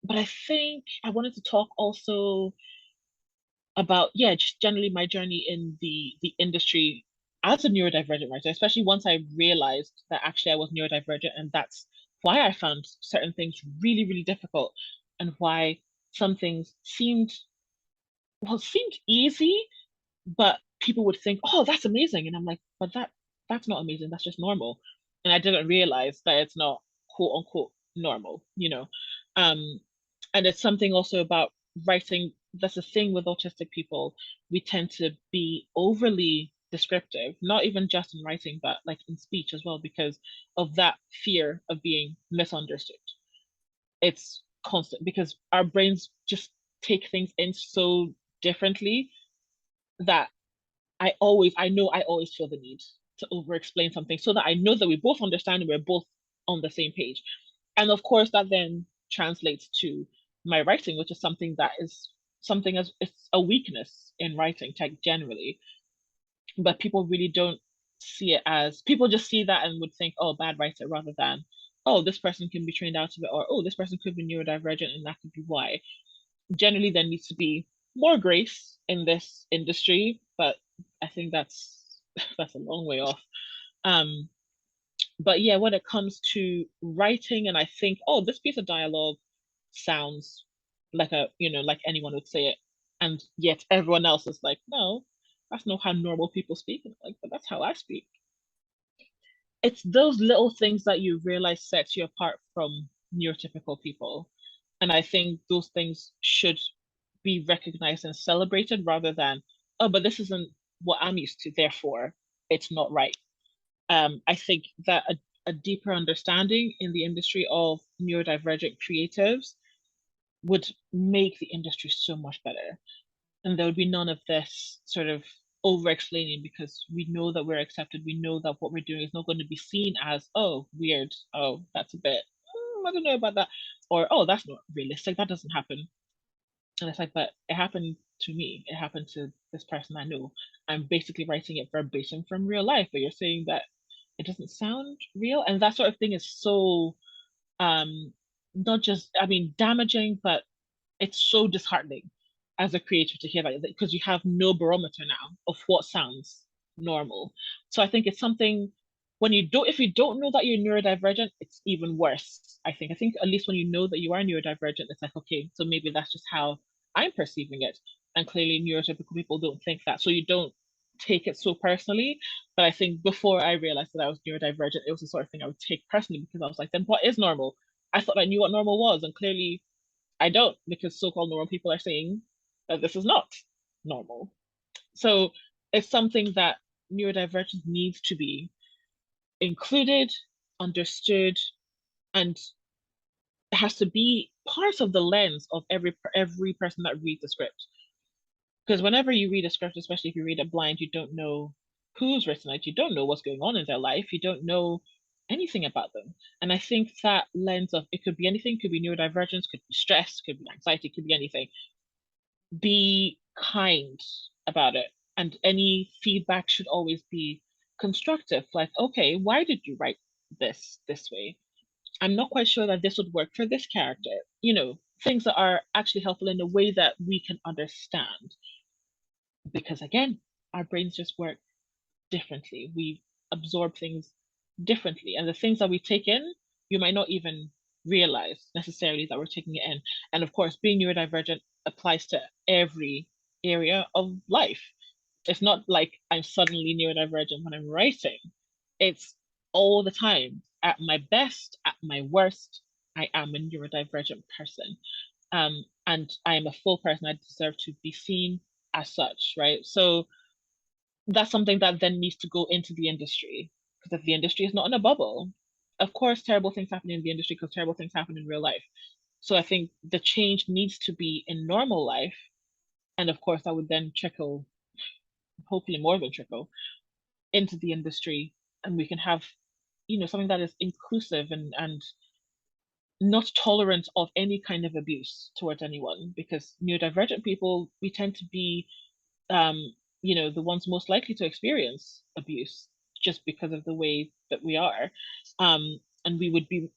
but I think I wanted to talk also about, yeah, just generally my journey in the industry as a neurodivergent writer, especially once I realized that actually I was neurodivergent, and that's why I found certain things really, really difficult, and why some things seemed easy, but people would think, oh, that's amazing. And I'm like, but that's not amazing, that's just normal. And I didn't realize that it's not quote unquote normal, you know. Um, and it's something also about writing. That's the thing with autistic people. We tend to be overly descriptive, not even just in writing, but like in speech as well, because of that fear of being misunderstood. It's constant because our brains just take things in so differently that I know I always feel the need to over explain something so that I know that we both understand and we're both on the same page. And of course, that then translates to my writing, which is something as it's a weakness in writing tech generally. But people really don't see it as, people just see that and would think, oh, bad writer, rather than, oh, this person can be trained out of it, or oh, this person could be neurodivergent and that could be why. Generally, there needs to be more grace in this industry, but I think that's a long way off. Um, but yeah, when it comes to writing, and I think, oh, this piece of dialogue sounds like like anyone would say it, and yet everyone else is like, no, that's not how normal people speak. And I'm like, but that's how I speak. It's those little things that you realize sets you apart from neurotypical people. And I think those things should be recognized and celebrated rather than, oh, but this isn't what I'm used to, therefore it's not right. I think that a deeper understanding in the industry of neurodivergent creatives would make the industry so much better. And there would be none of this sort of over explaining, because we know that we're accepted. We know that what we're doing is not going to be seen as, oh, weird. Oh, that's a bit, I don't know about that. Or, oh, that's not realistic. That doesn't happen. And it's like, but it happened to me. It happened to this person I know. I'm basically writing it verbatim from real life, but you're saying that it doesn't sound real. And that sort of thing is so, um, not just, I mean, damaging, but it's so disheartening as a creator to hear that, because you have no barometer now of what sounds normal. So I think it's something, when you don't, if you don't know that you're neurodivergent, it's even worse. I think at least when you know that you are neurodivergent, it's like, okay, so maybe that's just how I'm perceiving it. And clearly neurotypical people don't think that. So you don't take it so personally. But I think before I realized that I was neurodivergent, it was the sort of thing I would take personally, because I was like, then what is normal? I thought I knew what normal was, and clearly I don't, because so-called normal people are saying that this is not normal. So it's something that neurodivergence needs to be included, understood, And it has to be part of the lens of every person that reads the script. Because whenever you read a script, especially if you read it blind, you don't know who's written it. You don't know what's going on in their life. You don't know anything about them. And I think that lens of it could be anything, could be neurodivergence, could be stress, could be anxiety, could be anything. Be kind about it. And any feedback should always be constructive. Like, okay, why did you write this way? I'm not quite sure that this would work for this character. Things that are actually helpful in a way that we can understand. Because again, our brains just work differently. We absorb things differently. And the things that we take in, you might not even realize necessarily that we're taking it in. And of course, being neurodivergent applies to every area of life. It's not like I'm suddenly neurodivergent when I'm writing. It's all the time. At my best, at my worst, I am a neurodivergent person. And I am a full person. I deserve to be seen as such, right? So that's something that then needs to go into the industry, because if the industry is not in a bubble, of course terrible things happen in the industry because terrible things happen in real life. So I think the change needs to be in normal life, and of course that would then trickle, hopefully more than trickle, into the industry, and we can have something that is inclusive and not tolerant of any kind of abuse towards anyone, because neurodivergent people, we tend to be the ones most likely to experience abuse just because of the way that we are. And we would be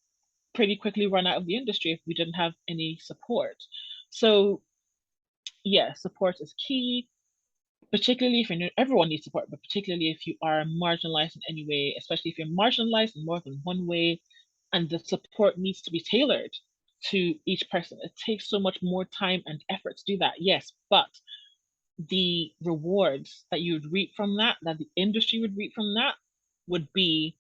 pretty quickly run out of the industry if we didn't have any support. So, yeah, support is key, particularly if everyone needs support, but particularly if you are marginalized in any way, especially if you're marginalized in more than one way, and the support needs to be tailored to each person. It takes so much more time and effort to do that, yes, but the rewards that you would reap from that the industry would reap from that, would be,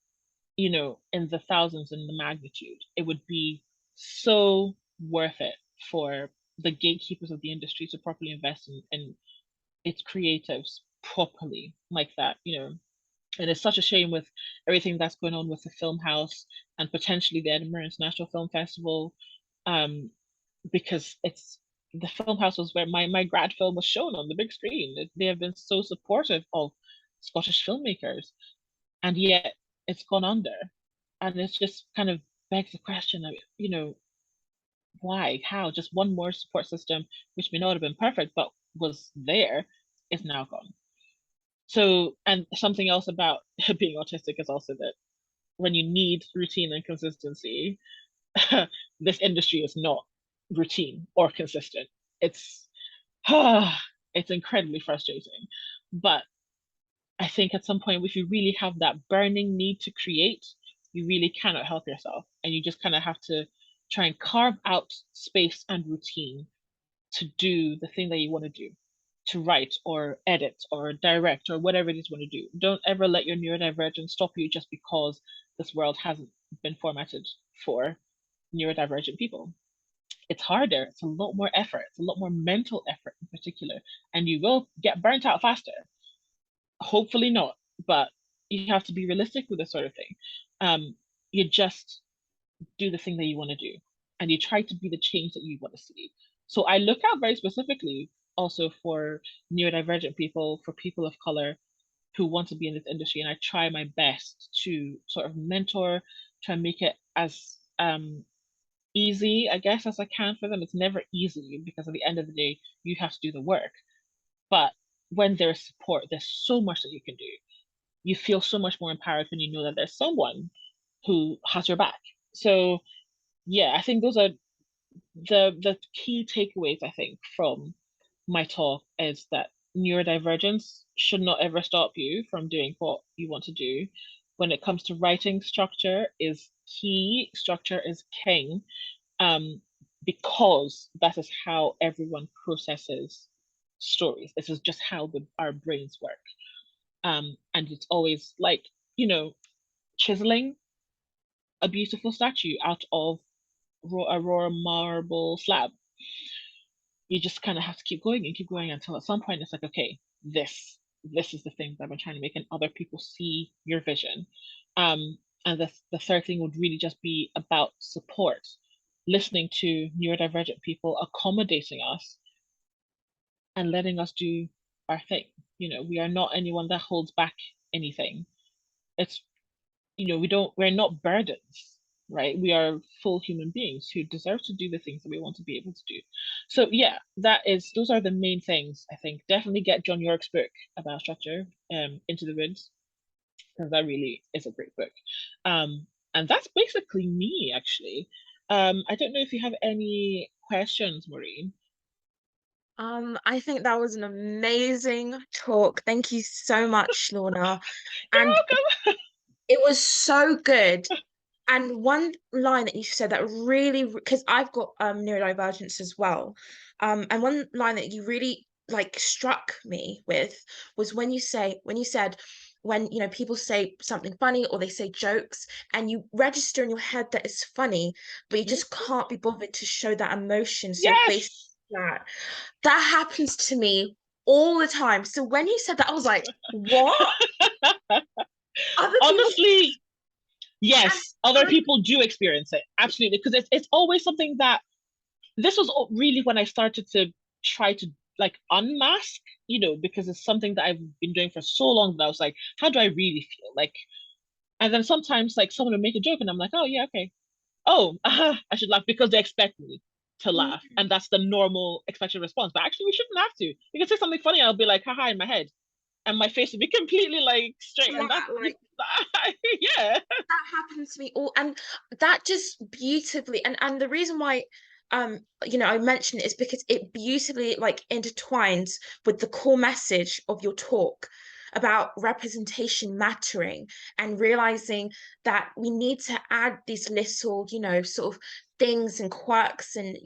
in the thousands in the magnitude. It would be so worth it for the gatekeepers of the industry to properly invest in its creatives properly like that. And it's such a shame with everything that's going on with the film house and potentially the Edinburgh International Film Festival, um, because it's the film house was where my grad film was shown on the big screen. They have been so supportive of Scottish filmmakers, and yet it's gone under, and it's just kind of begs the question of why, how, just one more support system, which may not have been perfect but was there, is now gone. So, and something else about being autistic is also that when you need routine and consistency, this industry is not routine or consistent. It's it's incredibly frustrating. But I think at some point, if you really have that burning need to create, you really cannot help yourself. And you just kind of have to try and carve out space and routine to do the thing that you want to do, to write or edit or direct or whatever it is you want to do. Don't ever let your neurodivergence stop you just because this world hasn't been formatted for neurodivergent people. It's harder, it's a lot more effort, it's a lot more mental effort in particular, and you will get burnt out faster. Hopefully not, but you have to be realistic with this sort of thing. You just do the thing that you want to do, and you try to be the change that you want to see. So I look out very specifically also for neurodivergent people, for people of color who want to be in this industry, and I try my best to sort of mentor, try and make it as easy, I guess, as I can for them. It's never easy because at the end of the day, you have to do the work. But when there's support, there's so much that you can do. You feel so much more empowered when you know that there's someone who has your back. So yeah, I think those are the key takeaways, I think, from my talk, is that neurodivergence should not ever stop you from doing what you want to do. When it comes to writing, structure is key, structure is king, um, because that is how everyone processes stories. This is just how our brains work. And it's always like, chiseling a beautiful statue out of a raw marble slab. You just kind of have to keep going and keep going until at some point it's like, okay, this is the thing that I've been trying to make, and other people see your vision. And the third thing would really just be about support, listening to neurodivergent people, accommodating us, and letting us do our thing. We are not anyone that holds back anything. It's, we're not burdens, right? We are full human beings who deserve to do the things that we want to be able to do. So yeah, those are the main things, I think. Definitely get John Yorke's book about structure, Into the Woods, because that really is a great book. And that's basically me, actually. I don't know if you have any questions, Maureen. I think that was an amazing talk. Thank you so much, Lorna. You're And welcome. it was so good. And one line that you said that really, because I've got neurodivergence as well, and one line that you really like struck me with was when you said when people say something funny or they say jokes and you register in your head that it's funny, but you just Mhm. can't be bothered to show that emotion. So basically, Yes. that happens to me all the time. So when you said that, I was like, what? Other people, Honestly, and yes, other people do experience it. Absolutely. Because it's always something that this was really when I started to try to like unmask, because it's something that I've been doing for so long that I was like, how do I really feel? Like, and then sometimes like someone would make a joke and I'm like, oh yeah, okay. Oh, I should laugh because they expect me to laugh. And that's the normal expected response. But actually we shouldn't have to. You can say something funny, I'll be like, haha, in my head. And my face would be completely like straight. And flat, like yeah. that happens to me all, and that just beautifully, and the reason why I mentioned it is because it beautifully like intertwines with the core message of your talk about representation mattering and realizing that we need to add these little sort of things and quirks and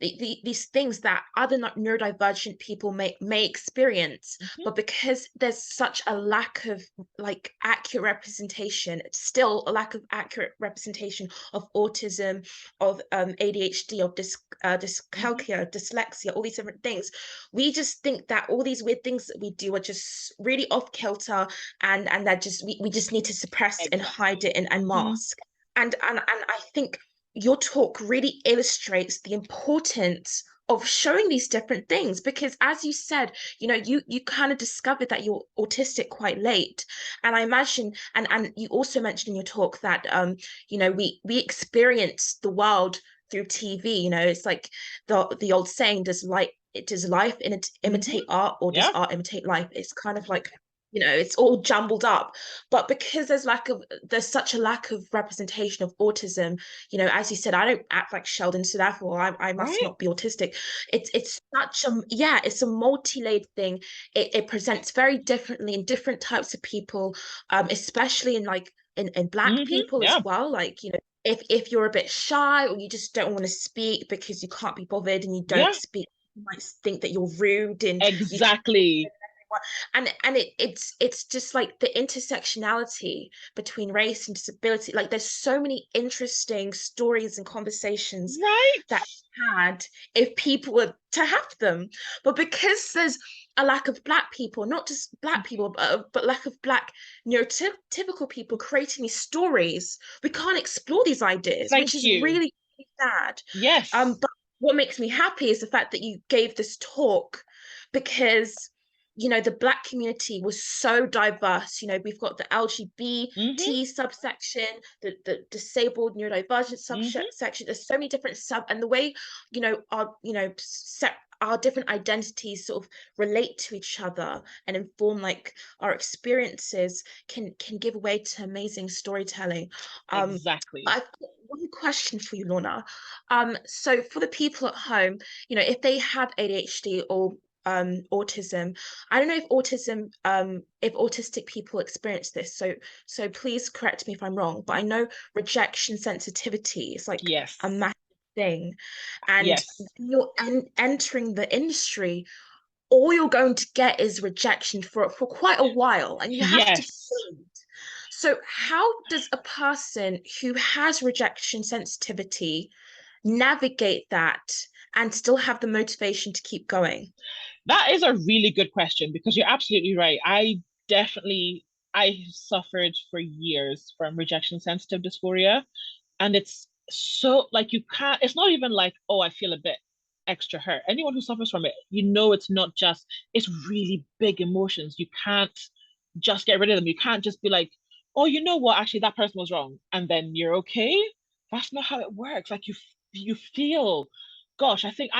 these things that other neurodivergent people may experience, Mhm. but because there's such a lack of like accurate representation, still a lack of accurate representation of autism, of ADHD, of Mhm. dyscalculia, dyslexia, all these different things. We just think that all these weird things that we do are just really off kilter, and that just we just need to suppress and hide Exactly. it and Mhm. mask. And I think your talk really illustrates the importance of showing these different things, because as you said, you kind of discovered that you're autistic quite late. And I imagine, and you also mentioned in your talk that we experience the world through TV. It's like the old saying, does life Mhm. imitate art, or does Yeah. art imitate life? It's kind of like it's all jumbled up. But because there's such a lack of representation of autism, as you said, I don't act like Sheldon, so therefore I must Right. not be autistic. It's such a, yeah, it's a multi-layered thing. It presents very differently in different types of people, especially in like in Black Mhm. people as Yeah. well. Like, if you're a bit shy or you just don't want to speak because you can't be bothered and you don't Yeah. speak, you might think that you're rude and you Exactly. and it's just like the intersectionality between race and disability. Like, there's so many interesting stories and conversations Right. that had if people were to have them. But because there's a lack of Black people, not just Black people, but lack of Black neurotypical people creating these stories, we can't explore these ideas, which Thank is you. really, really sad. Yes. But what makes me happy is the fact that you gave this talk, because the Black community was so diverse. We've got the Mhm. LGBT subsection, the disabled neurodivergent Mhm. subsection. There's so many different and the way our different identities sort of relate to each other and inform like our experiences can give way to amazing storytelling. Exactly. I've got one question for you, Lorna. So for the people at home, if they have ADHD or autism, I don't know if autistic people experience this. So please correct me if I'm wrong, but I know rejection sensitivity is like a Yes. massive thing. And Yes. you're entering the industry, all you're going to get is rejection for quite a while, and you have to Yes. build. So how does a person who has rejection sensitivity navigate that and still have the motivation to keep going? That is a really good question because you're absolutely right. I definitely I suffered for years from rejection sensitive dysphoria. And it's so like you can't, it's not even like, oh, I feel a bit extra hurt. Anyone who suffers from it, you know, it's not just, it's really big emotions. You can't just get rid of them. You can't just be like, oh, you know what, actually that person was wrong. And then you're okay. That's not how it works. Like you feel, gosh, I think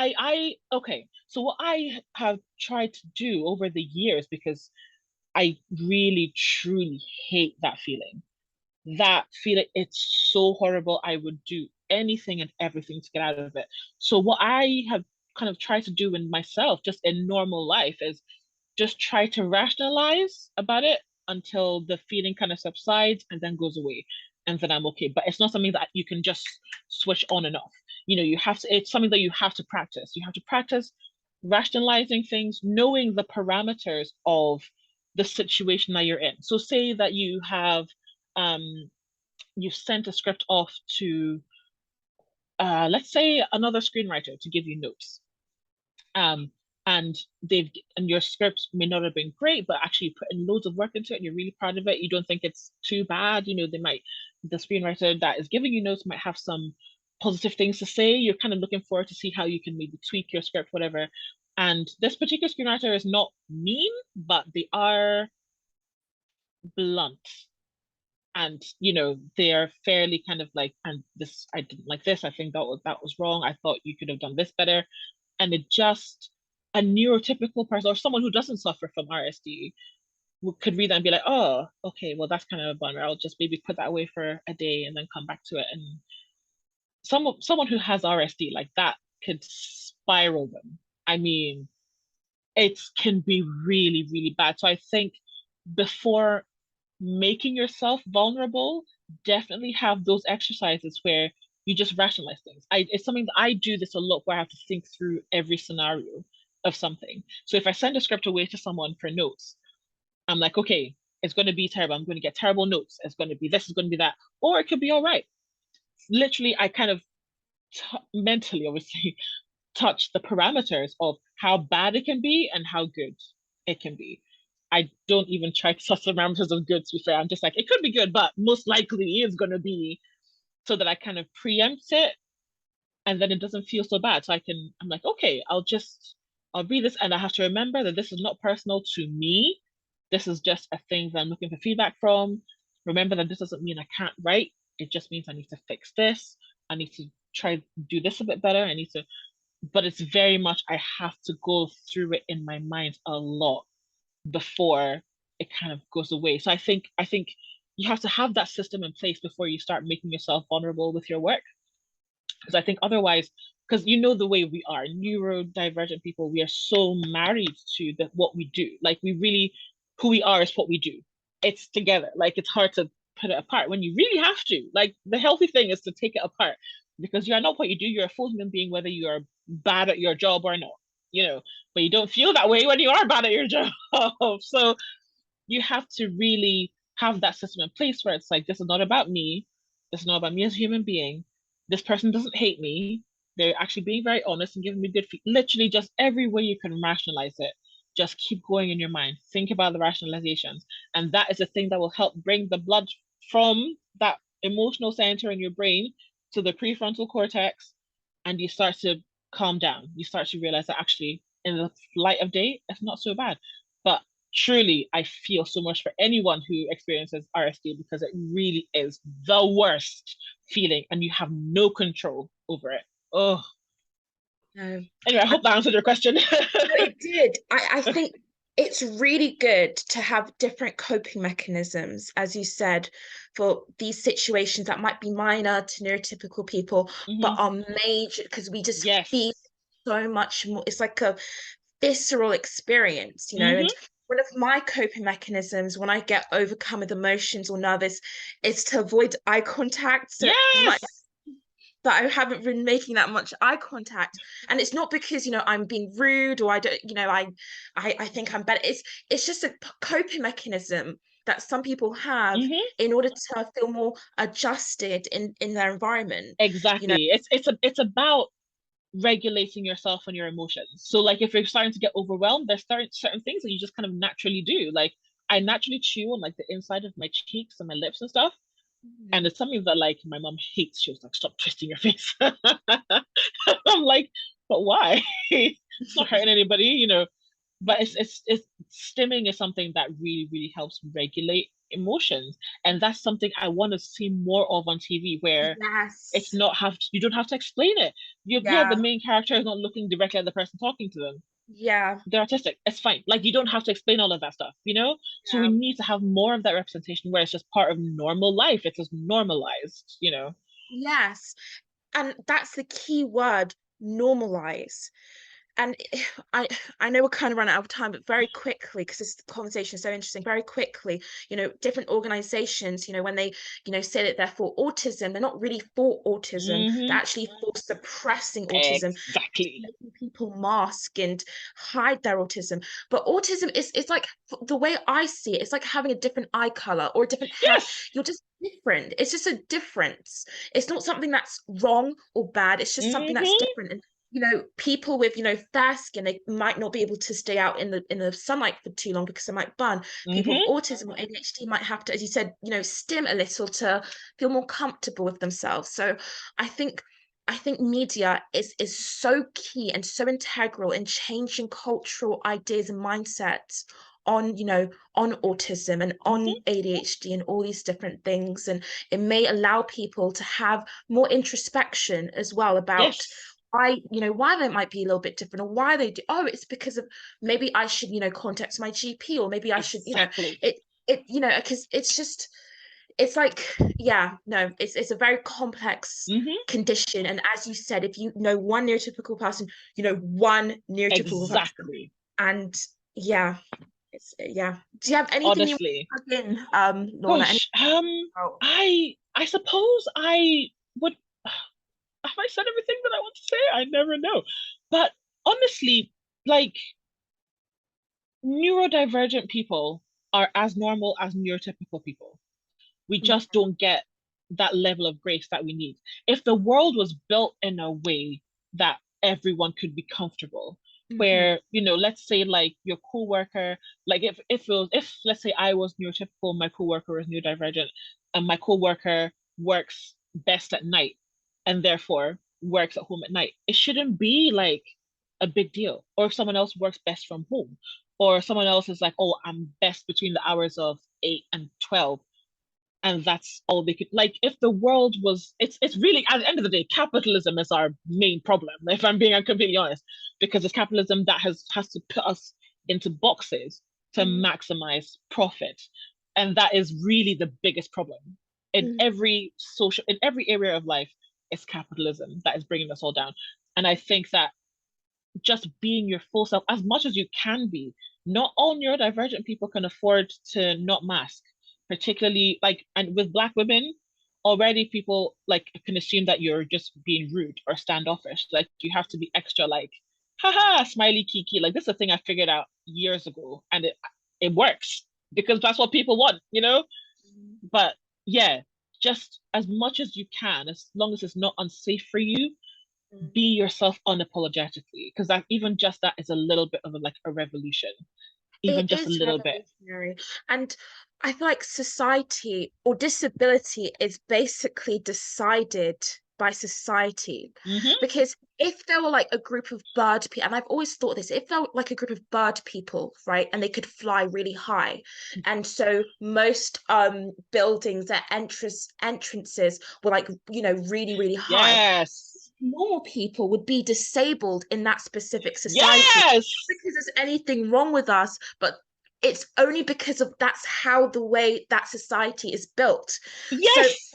okay. So what I have tried to do over the years, because I really truly hate that feeling, it's so horrible. I would do anything and everything to get out of it. So what I have kind of tried to do in myself, just in normal life, is just try to rationalize about it until the feeling kind of subsides and then goes away. And then I'm okay. But it's not something that you can just switch on and off. You know, you have to, it's something that you have to practice. You have to practice rationalizing things, knowing the parameters of the situation that you're in. So say that um you've sent a script off to let's say another screenwriter to give you notes. Um, and they've and your script may not have been great, but actually you put in loads of work into it and you're really proud of it. You don't think it's too bad. You know, the screenwriter that is giving you notes might have some positive things to say. You're kind of looking forward to see how you can maybe tweak your script, whatever. And this particular screenwriter is not mean, but they are blunt. And you know, they're fairly kind of like, and this, I didn't like this, I think that was wrong, I thought you could have done this better. And it just, a neurotypical person or someone who doesn't suffer from RSD could read that and be like, oh, okay, well that's kind of a bummer, I'll just maybe put that away for a day and then come back to it. And someone who has RSD like that could spiral them. I mean, it can be really, really bad. So I think before making yourself vulnerable, definitely have those exercises where you just rationalize things. It's something that I do this a lot, where I have to think through every scenario of something. So if I send a script away to someone for notes, I'm like, okay, it's going to be terrible. I'm going to get terrible notes. It's going to be this, it's going to be that, or it could be all right. Literally, I kind of mentally, obviously, touch the parameters of how bad it can be and how good it can be. I don't even try to touch the parameters of good, to be fair. I'm just like, it could be good, but most likely it's going to be, so that I kind of preempt it and then it doesn't feel so bad. So I'm like, okay, I'll read this and I have to remember that this is not personal to me. This is just a thing that I'm looking for feedback from. Remember that this doesn't mean I can't write. It just means I need to fix this. I need to try do this a bit better. But it's very much, I have to go through it in my mind a lot before it kind of goes away. So I think you have to have that system in place before you start making yourself vulnerable with your work. Because I think otherwise, because you know the way we are, neurodivergent people, we are so married to what we do. Like we really, who we are is what we do. It's together. Like it's hard to put it apart when you really have to. Like the healthy thing is to take it apart, because you are not what you do. You're a full human being, whether you are bad at your job or not. You know, but you don't feel that way when you are bad at your job. So you have to really have that system in place where it's like, this is not about me. This is not about me as a human being. This person doesn't hate me. They're actually being very honest and giving me good feedback. Literally, just every way you can rationalize it. Just keep going in your mind. Think about the rationalizations. And that is the thing that will help bring the blood from that emotional center in your brain to the prefrontal cortex. And you start to calm down. You start to realize that actually, in the light of day, it's not so bad. But truly, I feel so much for anyone who experiences RSD, because it really is the worst feeling and you have no control over it. Oh, No. anyway, I I, hope that answered your question. it did. I think it's really good to have different coping mechanisms, as you said, for these situations that might be minor to neurotypical people, but Hmm. are major because we just feel Yes. so much more. It's like a visceral experience, you know. And Hmm. one of my coping mechanisms when I get overcome with emotions or nervous is to avoid eye contact. So you might Yes. that I haven't been making that much eye contact. And it's not because, I'm being rude or I don't, I think I'm better. It's just a coping mechanism that some people have Hmm. in order to feel more adjusted in their environment. You know, Exactly. It's about regulating yourself and your emotions. So like if you're starting to get overwhelmed, there's certain things that you just kind of naturally do. Like I naturally chew on like the inside of my cheeks and my lips and stuff. And Mhm. it's something that like my mom hates. She was like, "Stop twisting your face." I'm like, "But why? It's not hurting anybody, you know." But it's stimming is something that really really helps regulate emotions, and that's something I want to see more of on TV, where it's Yes. not have to, you don't have to explain it. Yeah, the Yeah. main character is not looking directly at the person talking to them. Yeah. They're autistic. It's fine. Like you don't have to explain all of that stuff, you know? So we Yeah. need to have more of that representation where it's just part of normal life. It's just normalized, you know? Yes. And that's the key word, normalize. And I I know we're kind of running out of time, but very quickly, because this conversation is so interesting, very quickly, different organizations, when they, say that they're for autism, they're not really for autism. They're Mm-hmm. actually for suppressing autism, Exactly. making people mask and hide their autism. But autism is it's like the way I see it, it's like having a different eye color or a different hair. Yes. You're just different. It's just a difference. It's not something that's wrong or bad. It's just something that's Mm-hmm. different. And people with fair skin, they might not be able to stay out in the sunlight for too long because they might burn. People with Mm-hmm. autism or ADHD might have to, as you said, stim a little to feel more comfortable with themselves. So I think media is so key and so integral in changing cultural ideas and mindsets on on autism and on Mm-hmm. ADHD and all these different things, and it may allow people to have more introspection as well about Yes. why they might be a little bit different, or why they do. Oh, it's because of, maybe I should contact my GP, or maybe I should Exactly. because it's just, it's like, yeah, no, it's a very complex Mm-hmm. condition. And as you said, if you know one neurotypical person, you know one neurotypical person. Exactly. And yeah, yeah. Do you have anything you Honestly. want to plug in, Lorna? Any Gosh, oh, I suppose I would, have I said everything that I want to say? I never know. But honestly, like neurodivergent people are as normal as neurotypical people. We just don't get that level of grace that we need. If the world was built in a way that everyone could be comfortable, mm-hmm. where, let's say like your coworker, like if let's say I was neurotypical, my coworker was neurodivergent, and my coworker works best at night and therefore works at home at night, it shouldn't be like a big deal. Or if someone else works best from home, or someone else is like, oh, I'm best between the hours of 8 and 12, and that's all they could, like, if the world was, it's really, at the end of the day, capitalism is our main problem, if I'm being completely honest, because it's capitalism that has to put us into boxes to maximize profit, and that is really the biggest problem in every area of life. It's capitalism that is bringing us all down. And I think that just being your full self as much as you can be. Not all neurodivergent people can afford to not mask, particularly like, and with Black women, already people like can assume that you're just being rude or standoffish. Like you have to be extra like, haha, smiley kiki. Like this is a thing I figured out years ago, and it works because that's what people want, you know? But yeah, just as much as you can, as long as it's not unsafe for you, be yourself unapologetically, because that, even just that, is a little bit of like a revolution, even It just a is little bit. revolutionary. And I feel like society, or disability, is basically decided by society. Hmm. Because if there were like a group of bird people, and I've always thought this, if there were like a group of bird people, right, and they could fly really high, and so most buildings, their entrances were like, really, really high, Yes. normal people would be disabled in that specific society. Not Yes. because there's anything wrong with us, but it's only because of that's how the way that society is built. So Yes.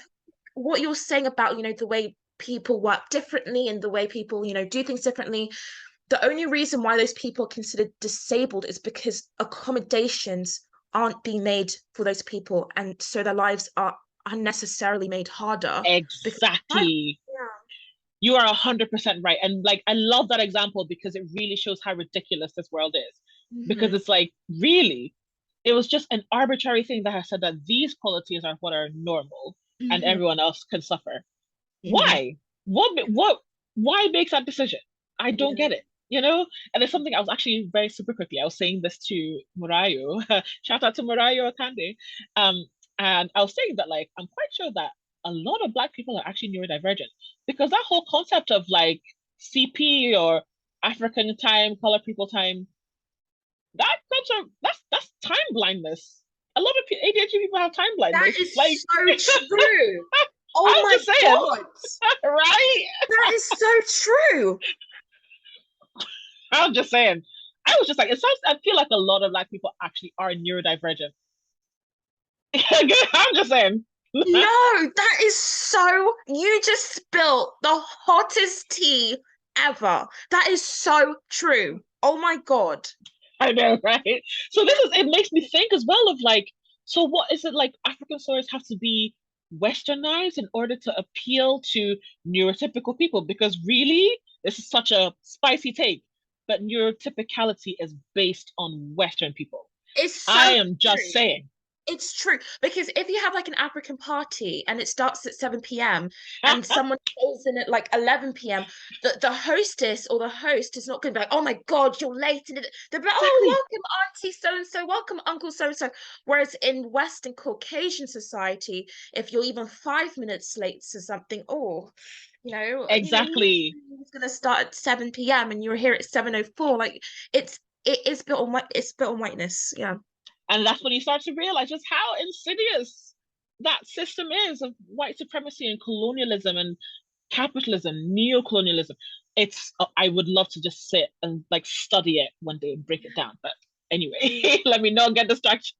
what you're saying about, the way people work differently and the way people, do things differently, the only reason why those people are considered disabled is because accommodations aren't being made for those people, and so their lives are unnecessarily made harder because, Exactly. yeah. You are 100% right. And like, I love that example because it really shows how ridiculous this world is. Because Mhm. it's like, really, it was just an arbitrary thing that has said that these qualities are what are normal and Mhm. everyone else can suffer. Mhm. Why? Why makes that decision? I don't Yeah. get it. you know? And it's something I was actually very super quickly, I was saying this to Murayo, shout out to Murayo Akande. Um, and I was saying that like I'm quite sure that a lot of Black people are actually neurodivergent because that whole concept of like CP or African time, color people time, that comes from that's time blindness. A lot of ADHD people have time That blindness. Like is so true. Oh I'm my just saying, God. right? That is so true. I'm just saying. I was just like, it sounds. I feel like a lot of Black people actually are neurodivergent. I'm just saying. No, that is so, you just spilt the hottest tea ever. That is so true. Oh my God. I know, right? So this is. It makes me think as well of like, so what is it like? African stories have to be westernized in order to appeal to neurotypical people because really, this is such a spicy take. But neurotypicality is based on Western people. It's I so am just true. saying. It's true because if you have like an African party and it starts at 7 p.m. and someone calls in at like 11 p.m., the hostess or the host is not going to be like, oh my God, you're late. And they'll be like, oh, Exactly. welcome, Auntie so and so, welcome, Uncle so and so. Whereas in Western Caucasian society, if you're even 5 minutes late to something, Exactly. it's going to start at 7 p.m. and you're here at 7:04. Like it is built on it's built on whiteness. Yeah. And that's when you start to realize just how insidious that system is of white supremacy and colonialism and capitalism, neo-colonialism. It's I would love to just sit and like study it one day and break it down. But anyway, let me not get distracted.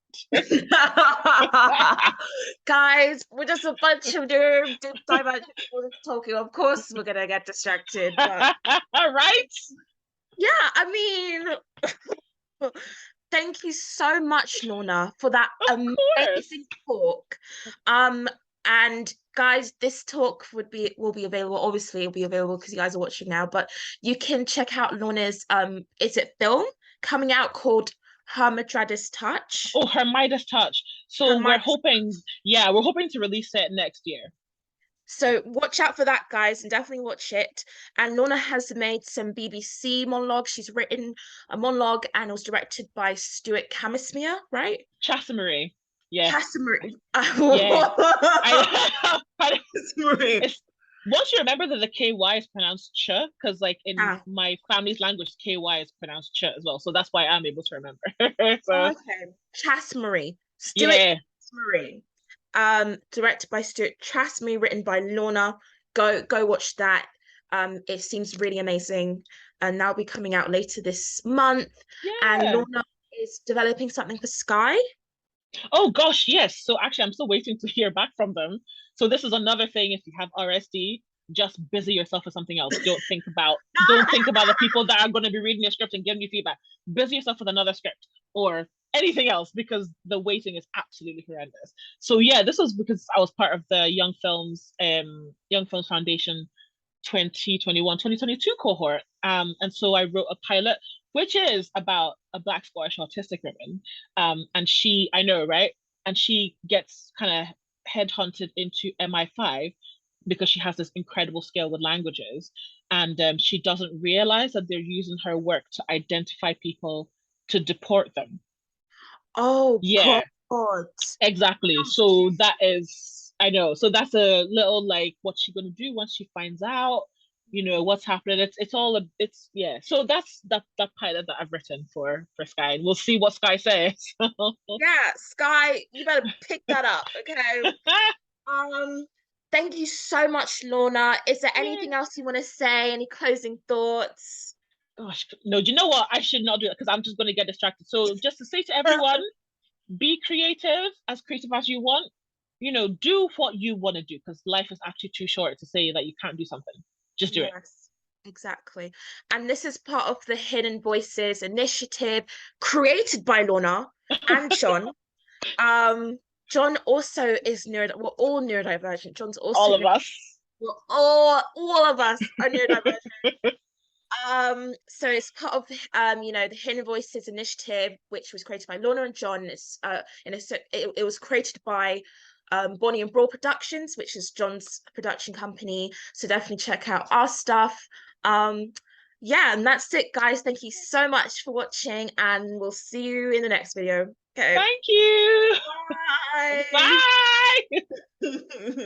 Guys, we're just a bunch of divergent people talking. Of course, we're gonna get distracted, but Right? yeah, I mean, thank you so much, Lorna, for that Of course. amazing talk. Um, and guys, this talk will be available. Obviously, it'll be available because you guys are watching now, but you can check out Lorna's is it film coming out called Her Midas Touch. Oh, her Midas touch. Her So we're Midas hoping, yeah, we're hoping to release it next year. So watch out for that, guys, and definitely watch it. And Lorna has made some BBC monologues. She's written a monologue and it was directed by Stuart Camismere, right? Chasamarie. Yeah. Casimir. Yeah. I, Casimir. it's once you remember that the KY is pronounced ch, because like in Ah, my family's language, KY is pronounced ch as well. So that's why I'm able to remember. So okay. Chasmarie. Stuart yeah. Chasmarie. Directed by Stuart Chasmarie, written by Lorna. Go watch that. It seems really amazing. And that'll be coming out later this month. And Yeah. Lorna is developing something for Sky. Oh gosh, yes. So actually I'm still waiting to hear back from them. So this is another thing if you have RSD, just busy yourself with something else. Don't think about the people that are going to be reading your script and giving you feedback. Busy yourself with another script or anything else because the waiting is absolutely horrendous. So yeah, this was because I was part of the Young Films Foundation 2021-2022 cohort. And so I wrote a pilot, which is about a Black Scottish autistic woman. And I know, right? And she gets kind of headhunted into MI5 because she has this incredible skill with languages. And she doesn't realize that they're using her work to identify people to deport them. Oh God. Yeah, exactly. So that is, I know. So that's a little like what's she gonna do once she finds out, what's happening. It's all it's yeah. So that's that pilot that I've written for Sky. And we'll see what Sky says. Yeah, Sky, you better pick that up, okay? Um, Thank you so much, Lorna. Is there Yeah. anything else you want to say? Any closing thoughts? Gosh, no, do you know what? I should not do that because I'm just gonna get distracted. So just to say to everyone, be creative as you want. Do what you want to do because life is actually too short to say that you can't do something. Just do it. Yes, exactly. And this is part of the Hidden Voices initiative created by Lorna and John. Um, John also is we're all neurodivergent. John's also All of us. we're all of us are neurodivergent. So it's part of the Hidden Voices initiative, which was created by Lorna and John. It was created by Bonnie and Brawl Productions, which is John's production company. So definitely check out our stuff. Um, yeah, and that's it, guys. Thank you so much for watching, and we'll see you in the next video. Okay, Thank you. bye. Bye.